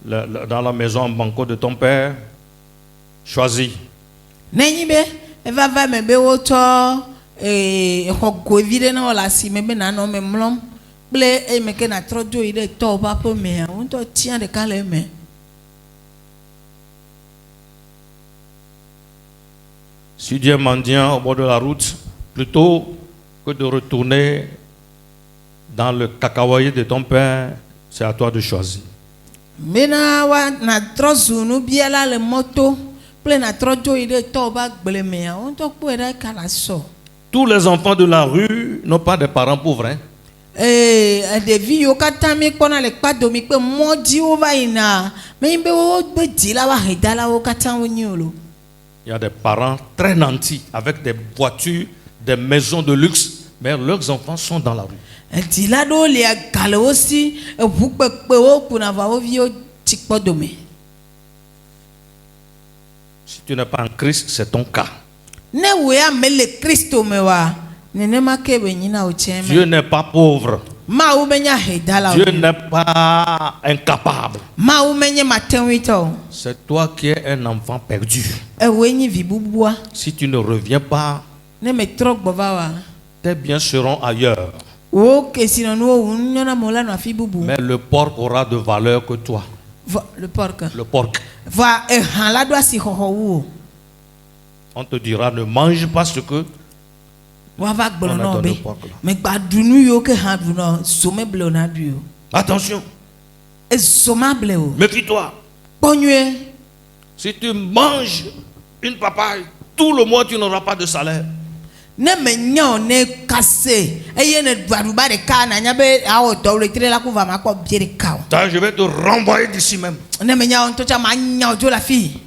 la maison en banco de ton père, choisis. Si Dieu est mendiant au bord de la route, plutôt que de retourner dans le cacahuète de ton père, c'est à toi de choisir. Tous les enfants de la rue n'ont pas de parents pauvres. Hein? Il y a des parents très nantis avec des voitures, des maisons de luxe, mais leurs enfants sont dans la rue. tsikpɔ dome. Si tu n'es pas en Christ, c'est ton cas. Ne wo ya me le Kristo me wa nenema ke be nyina o Dieu cheme. n'est pas pauvre. Ma wo benya hedala Dieu o. n'est pas incapable. Ma wo menye matenwito. C'est toi qui es un enfant perdu. E wo nyi vibubua. Si tu ne reviens pas, Ne me trok bova wa. tes biens seront ailleurs. O ke sino no wo nyona mola no afi bubu. Mais le porc aura de valeur que toi. Le porc. Le porc. Va e han la do asi hoho wo. On te dira ne mange pas ce que Wa va gbolo on a no donné be. au porc là. Me gba dunu yo ke han du no so me blo na du yo. Attention, E so ma ble o. méfie-toi. Ponue. Si tu manges une papaye, tout le mois tu n'auras pas de salaire. Ne me nya ne kase eye ne duaduba de ka na nya be awo do le tire la ko va ma ko bie de ka. Ça, je vais te renvoyer d'ici même. Ne me nya on to cha ma nya o jo la fille.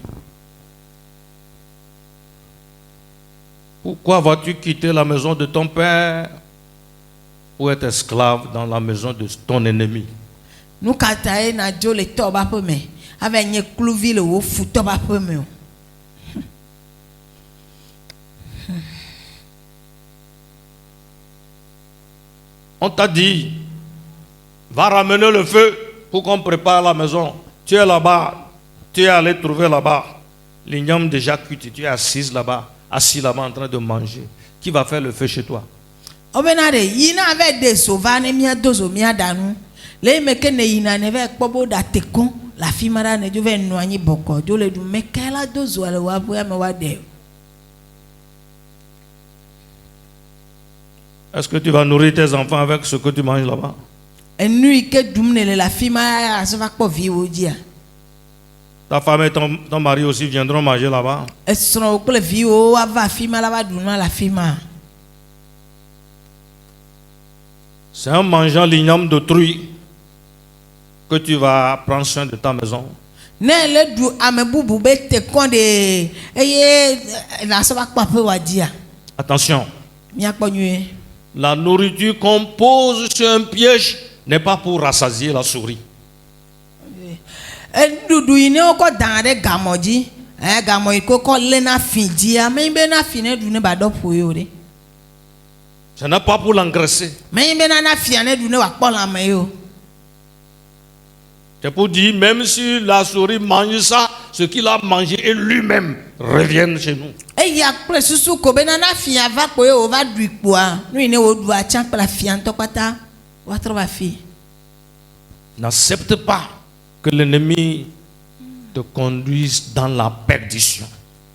Pourquoi vas-tu quitter la maison de ton père pour être esclave dans la maison de ton ennemi? Nu kata e na jo le to ba pe me. Ave nye kluvi le wo fu to ba pe me o. On t'a dit, va ramener le feu pour qu'on prépare la maison. Tu es là-bas, tu es allé trouver là-bas l'igname déjà cuit, tu es assis là-bas en train de manger. Qui va faire le feu chez toi? Obenare yina ave de sovane mia dozo mia danu. Le me ke ne yina ne ve kpobo da tekon la fi mara ne jo ve no anyi boko jo le du me ke la dozo ale wa bo ya me wa de. Est-ce que tu vas nourrir tes enfants avec ce que tu manges là-bas? Enu ike dum ne le la fi mara so va kpo vi wo dia. Ta femme et ton mari aussi viendront manger là-bas. E sro ko le vi wo wa va fi mara va du no la fi ma. C'est en mangeant l'igname d'autrui que tu vas prendre soin de ta maison. Ne le du ame bubu be tekon de eye la so va kpo pe wa dia. Attention, Mia kpo nue. la nourriture qu'on pose sur un piège n'est pas pour rassasier la souris. Dudu yi ne ko dan de gamoji gamo ko ko le na fiji ame be na fi ne du ne ba do po yo re Ce n'est pas pour l'engraisser. me be na fi ne du ne wa kpo la me yo C'est pour dire, même si la souris mange ça, ce qu'il a mangé et lui-même reviennent chez nous. e ya pre susu ko be na fi ava ko yo va du ipo a nu ne wo du a chan la fi an to pata wa tro ba fi. N'accepte pas que l'ennemi te conduise dans la perdition.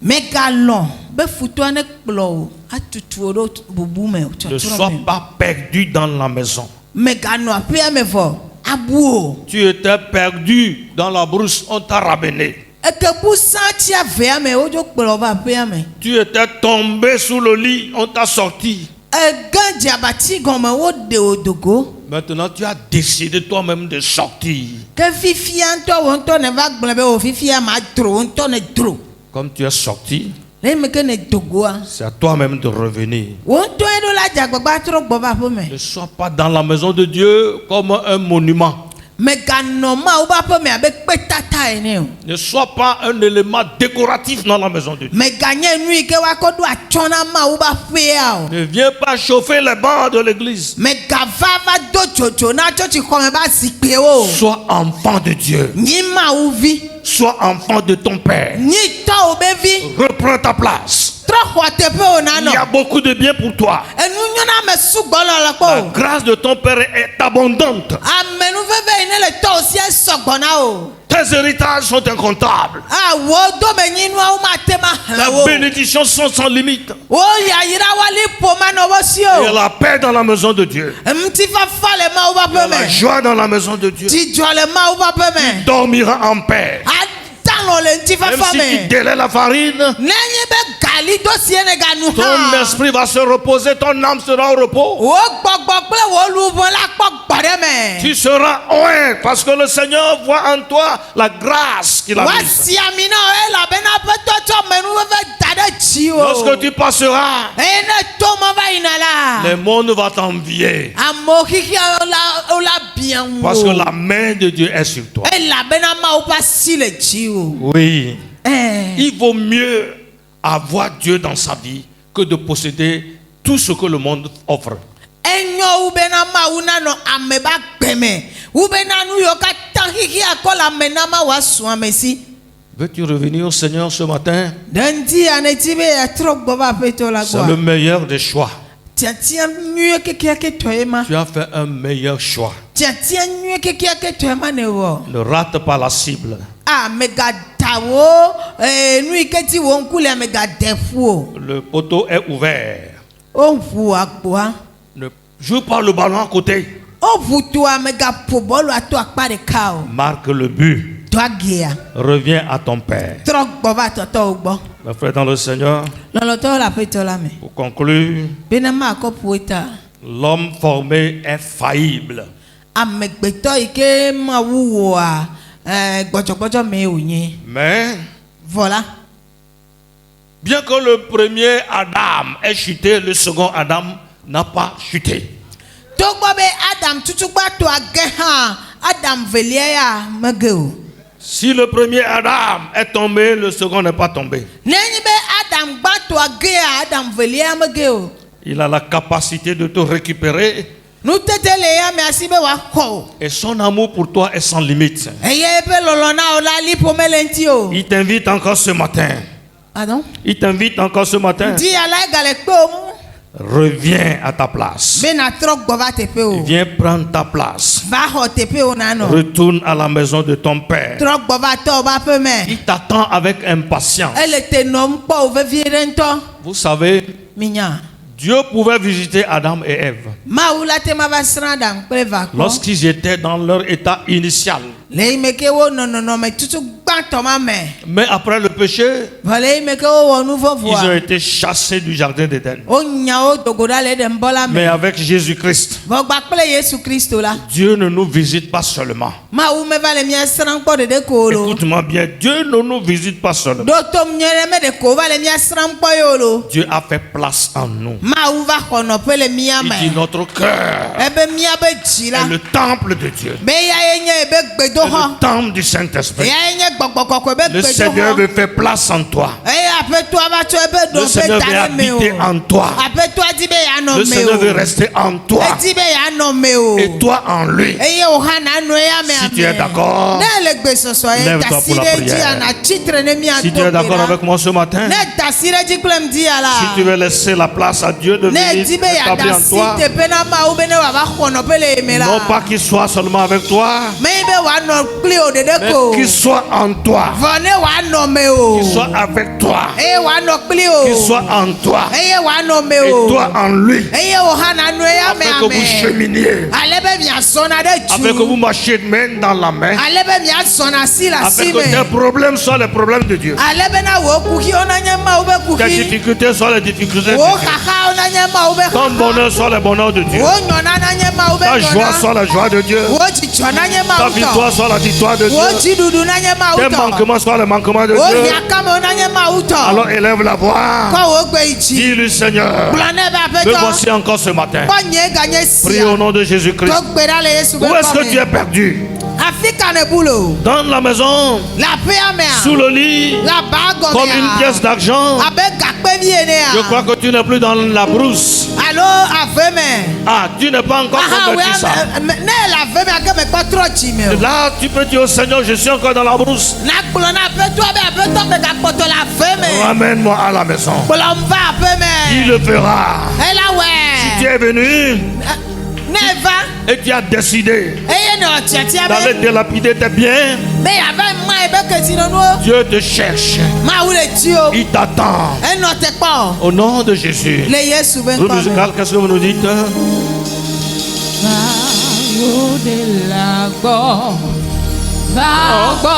Me galon be futo ne kplo atutu ro bubu me Ne sois pas perdu dans la maison. me gano apia me vo abu Tu étais perdu dans la brousse, on t'a ramené. e ke bu santi ave me o jo kplo ba apia me Tu étais tombé sous le lit, on t'a sorti. e ganje abati gome wo de odogo. Maintenant, tu as décidé toi-même de sortir. Que fifia nto wonto ne va gblebe o fifia ma dro wonto ne dro. Comme tu es sorti, Le me ke ne dogoa. c'est à toi-même de revenir. Wonto e do la jagbagba tro gbo ba po me. Ne sois pas dans la maison de Dieu comme un monument. Me gano ma o ba po me abe pe tata ene o. Ne sois pas un élément décoratif dans la maison de Dieu. Me ganye nui ke wa ko do achona ma o ba fe a o. Ne viens pas chauffer les bancs de l'église. Me gava va do jojo na chochi ko me ba si pe o. Sois enfant de Dieu. Ni ma o vi. Sois enfant de ton Père. Ni to o be vi. Reprends ta place. Tro khote pe o na Il no. y a beaucoup de bien pour toi. Enu nyona me sugbo lo la La po. grâce de ton Père est abondante. Amenu veve ine le to si e sogbona o. Tes héritages sont incomptables. Ah, wo do me nyinu a ma tema Les hala bénédictions sont sans limite. wo ya yira wali po ma no wo si Il y a o. la paix dans la maison de Dieu. Mti fa fa le ma o ba Il y a pe la me. joie dans la maison de Dieu. Ti jo le ma o ba pe me. Dormira en paix. A dan lo le nti fa Même fa si tu me. délais la farine, Nenye be ga alido siene ganu Ton esprit va se reposer, ton âme sera au repos. o gbogbo ple wo lu vo la po gbore me Tu seras oint parce que le Seigneur voit en toi la grâce qu'il a wa mise. si amina e la bena pe to to menu ve dade chi o Lorsque tu passeras, e ne to mo va inala le monde va t'envier amoki o la bien parce que la main de Dieu est sur toi. e la bena ma o pa si le chi o Oui. eh Il vaut mieux avoir Dieu dans sa vie que de posséder tout ce que le monde offre. enyo ubena ma una no ameba gbeme ubena nu yo ka tanhiki akola menama wa suamesi Veux-tu revenir au Seigneur ce matin? danti anetibe ya trop boba peto la C'est gwa le meilleur des choix. tiatia nyu ke toema Tu as fait un meilleur choix. tiatia nyu ke toema ne wo Ne rate pas la cible. ah mega tawo nu iketi wo nkule mega defu Le poteau est ouvert. o fu akpoa Ne joue pas le ballon à côté. o fu to mega pobolo ato akpare kao Marque le but. to agia Reviens à ton Père. trop boba toto ugbo Mes frères dans le Seigneur, loloto la peto la me pour conclure, benama ko pueta l'homme formé est faillible. amegbetɔ yi ke ma wuwoa gbɔdzɔgbɔdzɔ me wònye Mais, voilà bien que le premier Adam ait chuté, le second Adam n'a pas chuté. togbɔ be adam tutukpa to age hã adam velia ya mege o Si le premier Adam est tombé, le second n'est pas tombé. nenyi be adam gba to age ya adam velia mege o Il a la capacité de te récupérer nutete le ya me asi be wa xɔ o et son amour pour toi est sans limite. eye eƒe lɔlɔ na o la li ƒome le ŋuti o Il t'invite encore ce matin. pardon Il t'invite encore ce matin. di ala gale kpe o mu Reviens à ta place. be na trɔ gbɔ va teƒe o Viens prendre ta place. va xɔ teƒe o na nɔ Retourne à la maison de ton Père. trɔ gbɔ va tɔ o ba ƒe me Il t'attend avec impatience. ele te nɔm kpɔ o vevie ɖe ŋutɔ Vous savez, minya Dieu pouvait visiter Adam et Ève mawu la te ma va srɔ̃ adam kple va kpɔ lorsqu'ils étaient dans leur état initial. le yi me ke wo nɔ nɔnɔme tutu gbãtɔ ma me Mais après le péché, vɔ le yi me ke wo wɔ nu ils ont vɔvɔa été chassés du jardin d'Éden. wo nya wo dogo ɖa le ɖe ŋbɔ la Mais me avec Jésus-Christ, vɔ gba kple yesu kristo la Dieu ne nous visite pas seulement. mawu me va le mia srɔ̃ kpɔ ɖeɖe ko o lo Écoute-moi bien, Dieu ne nous visite pas seulement. ɖo tom nye ɖe me ɖe ko va le mia srɔ̃ kpɔ ye o lo Dieu a fait place en nous. mawu va xɔ nɔƒe le mia Il dit me notre cœur ebe mia be dzi la est le temple de Dieu. be ya ye nye ebe C'est gbedoxɔ le temple du Saint-Esprit. ya ye nye gbɔgbɔ kɔkɔe be Le Seigneur gbedoxɔ veut faire place en toi. eye aƒetɔa va tsɔ ebe Le ɖo ƒe Seigneur da veut ɖe me o habiter en toi. aƒetɔa di be ya nɔ Le me Seigneur veut o rester en toi. edi be ya nɔ me o Et toi en lui. eye o hã na nɔ ya me Si tu es d'accord, ne le gbesɔsɔ ye lève-toi dasi pour la ɖe dzi prière. ana tsitre ne mia Si tu es d'accord avec moi ce matin, ne dasi ɖe dzi kple ŋdi ya la si tu veux laisser la place à Dieu de ne venir di be ya s'établir en dasi toi, teƒe na mawu be ne wòava xɔ nɔƒe le eme la non pas qu'il soit seulement avec toi, me yi be wòanɔ kpli o ɖeɖe mais ko qu'il soit en toi, vɔ ne wòanɔ me o qu'il soit avec toi, eye wòanɔ kpli qu'il o soit en toi, eye wòanɔ me et o toi en lui, eye o hã na nɔ ya me afin que vous ame cheminiez, ale be miazɔna ɖe afin que vous dzu marchiez main dans la main, ale be miazɔna asi le afin asi que tes me problèmes soient les problèmes de Dieu, ale bena wò kuxiwo nanye mawu be tes kuxi difficultés soient les difficultés de wò Dieu, xaxawo nanye mawu be ton xaxa bonheur soit le bonheur de Dieu, wò nyɔna nanye mawu be ta joie nyɔna soit la joie de Dieu, wò dzidzɔ nanye ta mawu victoire tɔ soit la victoire de wò Dieu, dziɖuɖu nanye mawu tes tɔ manquements soient les manquements de wò Dieu. hiãkamewo nanye mawu tɔ Alors élève la voix, kɔ wò gbe yi dzi dis-lui Seigneur, gblɔ ne be me aƒetɔ voici encore ce matin. kɔ nye ganye Prie sia au nom de Jésus-Christ. to gbe ɖa le yesu be Où est-ce que tu kɔme es perdu? afi ka ne bu lo Dans la maison, le aƒea mea sous le lit, le aba comme une gɔmea pièce d'argent. abe gakpevi Je crois enea que tu n'es plus dans la brousse. alo ave me Ah, tu n'es pas encore aha converti ça. ne le ave mea ke me kpɔ trɔ dzi me o Là, tu peux dire au Seigneur, je suis encore dans la brousse. na gblɔ na aƒetɔa be aƒetɔ me gakpɔtɔ le ave me Ramène-moi à la maison. kplɔm va aƒe Il me le fera. ela Tu wɛ es venu ne va et tu as décidé eye ne ɔtiatia d'aller be délapider tes biens. be yava ma ye be kesinɔnuwo Dieu te cherche. mawu le dzi o Il t'attend. enɔ te kpɔ Au nom de Jésus. le yesu be Groupe ŋkɔ me. musical, qu'est-ce que vous nous dites? Vago de la go, vago,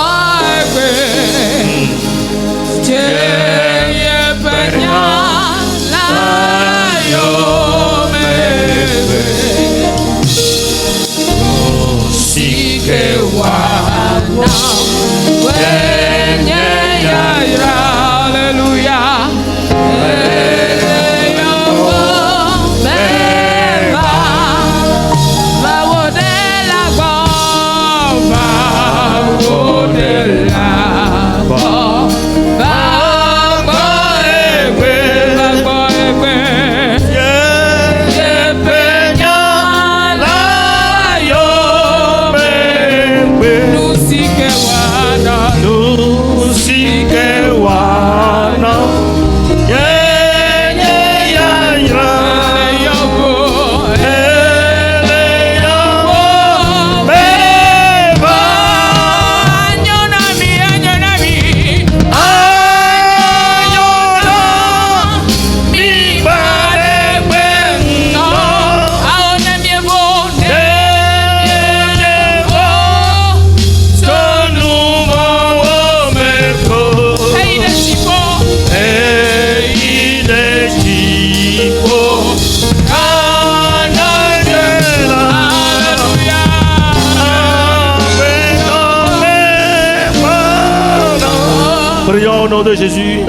Prions au nom de Jésus.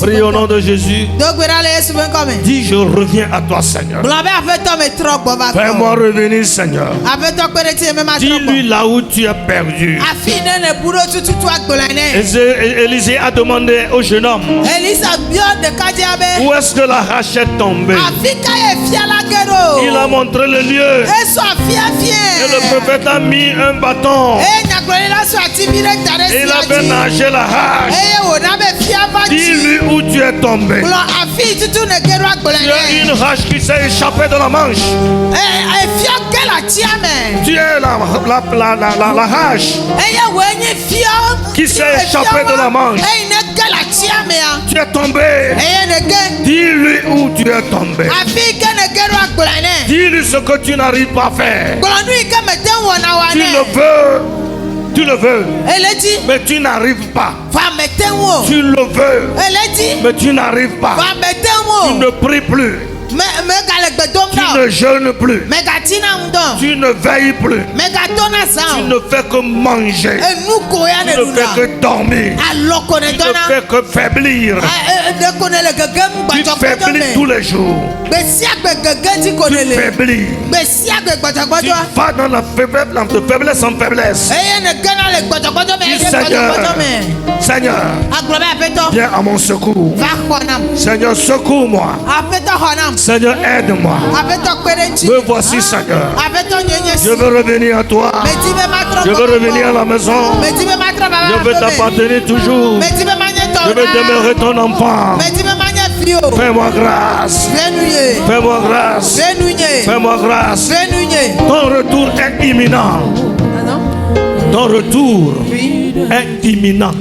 Prions au nom de Jésus. Dis, je reviens à toi, Seigneur. Fais-moi revenir, Seigneur. Dis-lui là où tu es perdu. Élisée a demandé au jeune homme, où est-ce que la hache est tombée? Il a montré le lieu. Et le prophète a mis un bâton. Il avait nagé la hache. Dis-lui où tu es tombé. Tu as une hache qui s'est échappée de la manche. Tu es la hache qui s'est échappée de la manche. Tu es tombé. Dis-lui où tu es tombé. Dis-lui ce que tu n'arrives pas à faire. Tu le veux. Tu le veux, mais tu n'arrives pas. Tu le veux, mais tu n'arrives pas. Tu ne pries plus. Tu ne jeûnes plus. Tu ne veilles plus. Tu ne fais que manger. Tu ne fais que dormir. Tu ne fais que faiblir. Tu faiblis tous les jours. Tu faiblis. Tu vas dans la faiblesse en faiblesse. Seigneur, viens à mon secours. Seigneur, secours-moi. Seigneur, aide-moi. Me voici, Seigneur. Je veux revenir à toi. Je veux revenir à la maison. Je veux t'appartenir toujours. Je veux demeurer ton enfant. Fais-moi grâce. Fais-moi grâce. Fais-moi grâce. Ton retour est imminent. Ton retour est imminent.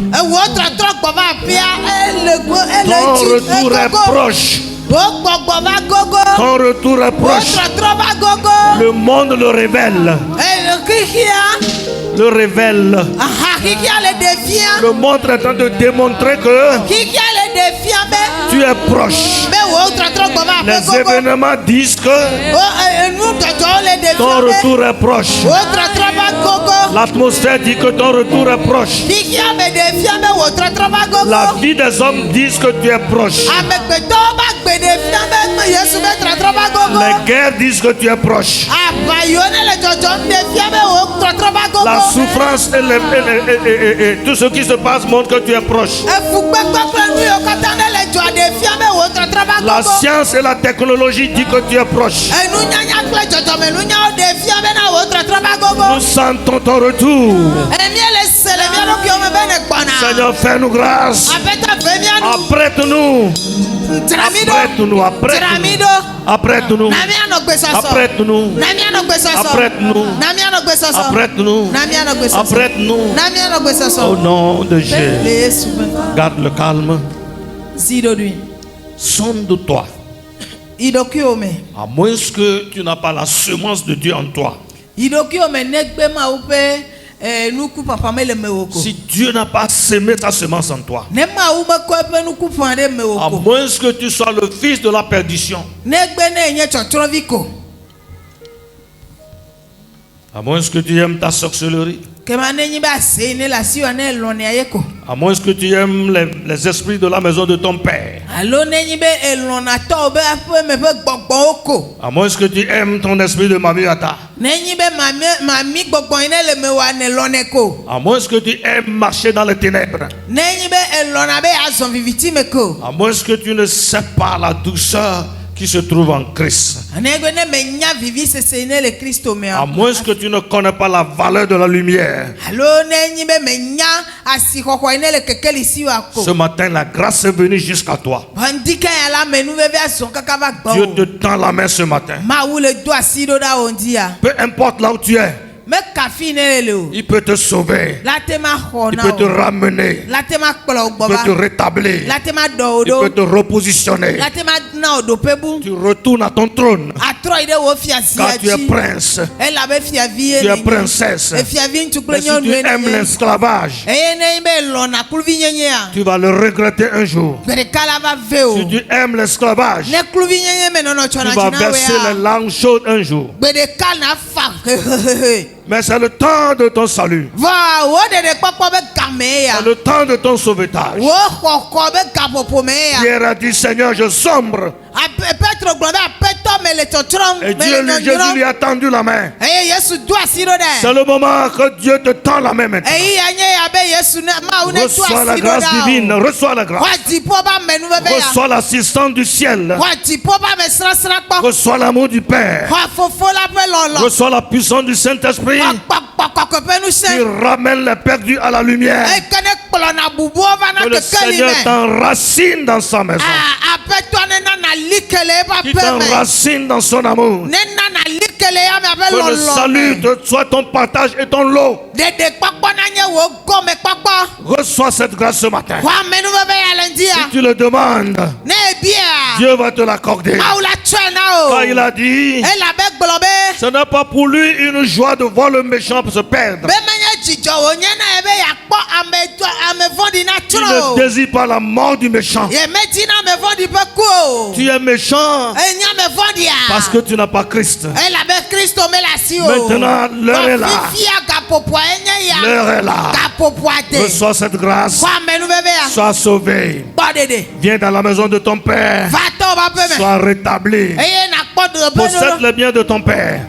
Ton retour est proche. Ton retour est proche. Le monde le révèle. Le révèle. Le monde est en train de démontrer que tu es proche. Les événements disent que ton retour est proche. L'atmosphère dit que ton retour est proche. La vie des hommes dit que tu es proche. Les guerres disent que tu es proche. La souffrance et tout ce qui se passe montre que tu es proche. La science et la technologie disent que tu es proche. Nous sentons ton retour. Seigneur, fais-nous grâce. Apprête-nous. Apprête-nous. Apprête-nous. Apprête-nous. Apprête-nous. Apprête-nous. Apprête-nous. Apprête-nous. Au nom de Jésus. Garde le calme. Sonde-toi. À moins que tu n'as pas la semence de Dieu en toi. nuku papa me le mewoko. Si Dieu n'a pas semé sa semence en toi, Ne ma u me ko pe nuku pande à mewoko. moins que tu sois le fils de la perdition, Ne gbe ne nye chotrovi ko. à moins que tu aimes ta sorcellerie, Kema ne nyi ba se ne la si wa ne lone ayeko. à moins que tu aimes les esprits de la maison de ton père, Alo ne nyi be elona to be ape me be gbogbo oko. à moins que tu aimes ton esprit de Mamiata, Ne nyi be mami gbogbo ne le me wa ne lone ko. à moins que tu aimes marcher dans les ténèbres, Ne nyi be elona be azon viviti me ko. à moins que tu ne sais pas la douceur qui se trouve en Christ, Ne gbe ne me nya vivi se se ne le Christo me. à moins que tu ne connais pas la valeur de la lumière. Alo ne nyi be me nya asi kokko ne le kekeli si wa ko. Ce matin, la grâce est venue jusqu'à toi. Bandika ya la menu bebe azon kaka va gbo. Dieu te tend la main ce matin. Ma ou le do asi do da ondia. Peu importe là où tu es, Me kafi ne le o. il peut te sauver, La te ma il khona. peut te ramener, La te ma kpolo il peut te gboba. rétablir, La te ma il do peut te repositionner. La te ma na odo pebu. Tu retournes à ton trône Atro ide wo fia si car tu es aji. prince, Elle avait fia vie. tu es princesse. E fia vie ntukle Mais si nyo tu aimes l'esclavage, Eye ne be lona kulvi nyenye ya. tu vas le regretter un jour. Bere kala va veo. Si tu aimes l'esclavage, Ne kulvi nyenye me nono tu chona vas china verser les we. langues chaudes un jour. Bere kala fa. Mais c'est le temps de ton salut. Va wo de kpokpo be game ya. C'est le temps de ton sauvetage. Wo kokko be gapopo me ya. Pierre a dit, Seigneur, je sombre. Petro glonda peto me le totrom. Et Jésus lui a tendu la main. Eye Yesu do asiro C'est de. le moment que Dieu te tend la main maintenant. Eye anye ya be Yesu na ma une do Reçois la asiro grâce da. divine, reçois la grâce. Wa di po ba menu be ya. Reçois l'assistance du ciel. Wa di po ba me sra sra kpo. Reçois l'amour du Père. Wa fofo la pe lolo. Reçois la puissance du Saint-Esprit Wa kpokpo pe nu qui se. ramène les perdus à la lumière. E kene kpolo na bubu ova na Que le kekeli Seigneur me. t'enracine dans sa maison. Apeto ne na likele ba Qui pe me. t'enracine dans son amour. Ne na likele ya me abe Que le lolo. salut soit ton partage et ton lot. De kpokpo na nye wo go me kpokpo. Reçois cette grâce ce matin. Wa menu be ya lendia. Si tu le demandes, Ne bia. Dieu va te l'accorder. Maula tchena o. Car il a dit, E la be gbolobe. ce n'est pas pour lui une joie de voir le méchant se perdre. Be menye jijo o nye na ebe ya kpo ame vondi na Tu ne tro. désires pas la mort du méchant. Ye meti na me vondi pe ku. Tu es méchant E nya me vondi ya. parce que tu n'as pas Christ. E la be Kristo me la si o. Maintenant, l'heure est là. Fifia gapopo enye ya. L'heure est là. Gapopo ate. Reçois cette grâce. Kwa menu bebe ya. Sois sauvé. Bodede. Viens dans la maison de ton Père. Va to ba pe me. Sois rétabli. Eye na kpo do be Possède les biens de ton Père.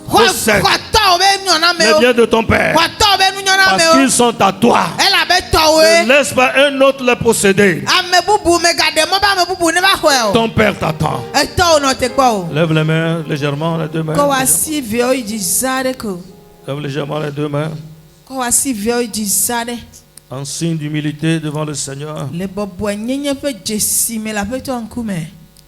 possède Kwa to be nyona me les o. biens de ton Père. Kwa to be nyona Parce me o. qu'ils sont à toi. E la be to Ne we. laisse pas un autre les posséder. Ame bubu me gade mo ba me bubu ne ba hwe o. Ton Père t'attend. E to no te kwa o. Lève les mains légèrement, les deux mains. Ko wa si vio ji zade ko. Lève légèrement les deux mains. Ko wa si vio ji zade. En signe d'humilité devant le Seigneur. Le bobo nyenye pe jesi me la pe to nkume.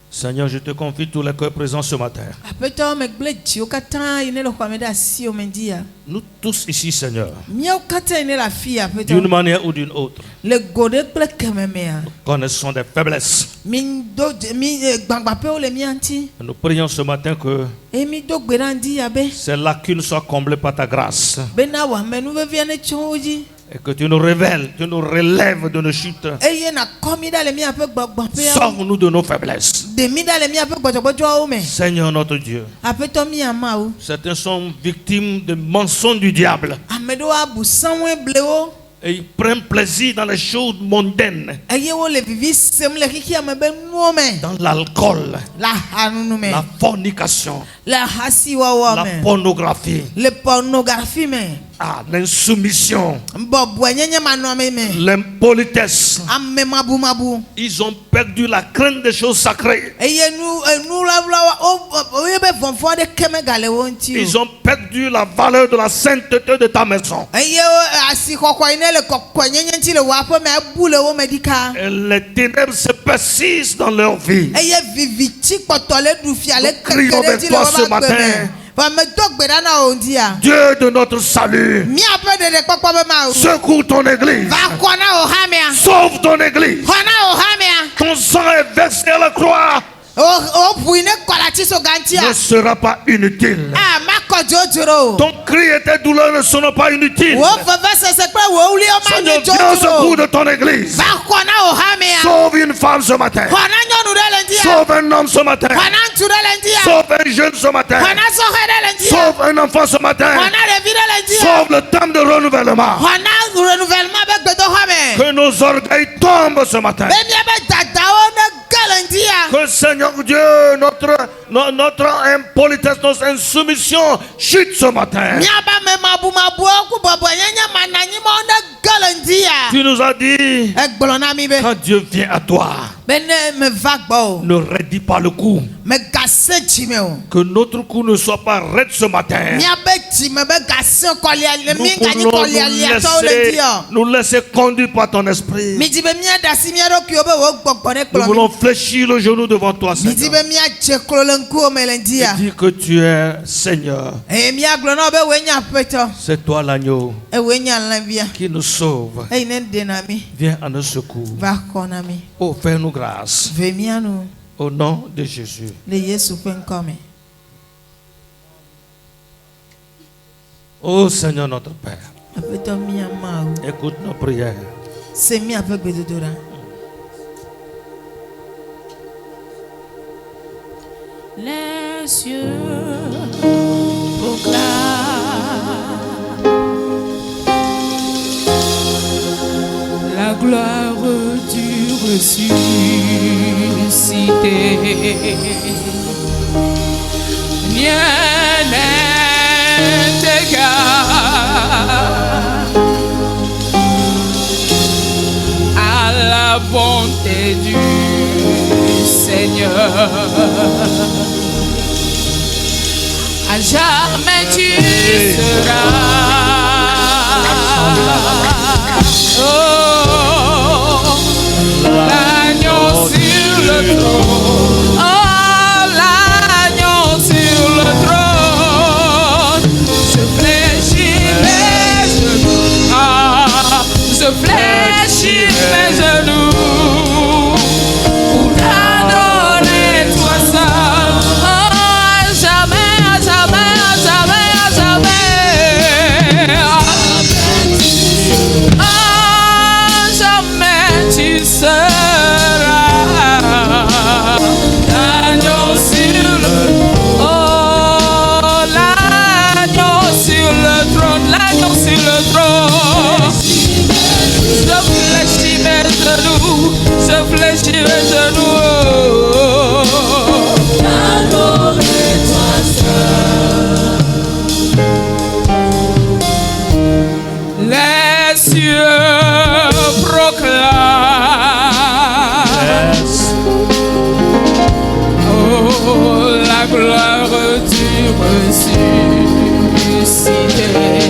Seigneur, je te confie tous les cœurs présents ce matin. Ape to me gble ji o kata ine lo kwa me da si o me dia. Nous tous ici, Seigneur, Mi o kata ine la fi ape to. d'une manière ou d'une autre, Le gode kple keme me a. connaissons des faiblesses. Mi do mi gbangba pe o le mi anti. Nous prions ce matin que E mi do gberandi abe. ces lacunes soient comblées par ta grâce Bena wa menu be viane choji. et que tu nous révèles, tu nous relèves de nos chutes. Eye na komi da le mi ape gbagba pe a. Sauve-nous de nos faiblesses. De mi da le mi ape gbojo o me. Seigneur notre Dieu, Ape to mi ama o. certains sont victimes de mensonges du diable Amedo abu sanwe bleo. et ils prennent plaisir dans les choses mondaines, Eye wo le vivi sem le kiki amebe nuome. dans l'alcool, La hanunu me. la fornication, La hasi wa la me. pornographie, Le pornographie me. l'insoumission, Bobo nyenye manome me. l'impolitesse. Amme mabu mabu. Ils ont perdu la crainte des choses sacrées. Eye nu la o yebe vonfo de keme gale wonti. Ils ont perdu la valeur de la sainteté de ta maison. Eye asi kokko ine le kokko nyenye nti le wa po me bule wo medika. Et les ténèbres se persistent dans leur vie. Eye viviti kpotole du fiale Nous crions kekele vers ti le toi wa ce ba matin. gbeme. Va me dogbe dana ondia. Dieu de notre salut, Mi ape de kokko be ma o. secoue ton église. Va kona o hamia. Sauve ton église. Kona o hamia. Ton sang est versé à la croix ne sera pas inutile. Ton cri et tes douleurs ne seront pas inutiles. Seigneur, viens au secours de ton église. Sauve une femme ce matin. Sauve un homme ce matin. Sauve un jeune ce matin. Sauve un enfant ce matin. Sauve le temps de renouvellement. Que nos orgueils tombent ce matin. Que Seigneur Dieu, notre impolitesse, notre insoumission chute ce matin. Tu nous as dit, quand Dieu vient à toi, ne raidis pas le cou. Que notre cou ne soit pas raide ce matin. Nous voulons nous laisser conduire par ton esprit. Nous voulons fléchir le genou devant toi, Seigneur. Et dire que tu es Seigneur. C'est toi l'agneau qui nous sauve. Viens à nos secours. Oh, fais-nous grâce. Au nom de Jésus. Oh Seigneur notre Père, écoute nos prières. Les cieux proclament la gloire du ressuscité. Rien n'est égal à la bonté du Seigneur. À jamais tu seras. Oh, l'agneau sur le trône. Oh, l'agneau sur le trône. Je fléchis mes genoux. Ah, je fléchis mes genoux pour t'adorer toi seul. Oh, jamais, jamais, jamais, jamais. Ah, jamais tu seras l'agneau sur le trône. Oh, l'agneau sur le trône, l'agneau sur le trône. Je fléchis mes genoux, je fléchis mes genoux. T'adorer toi seul. Les cieux proclament. Oh, la gloire du ressuscité.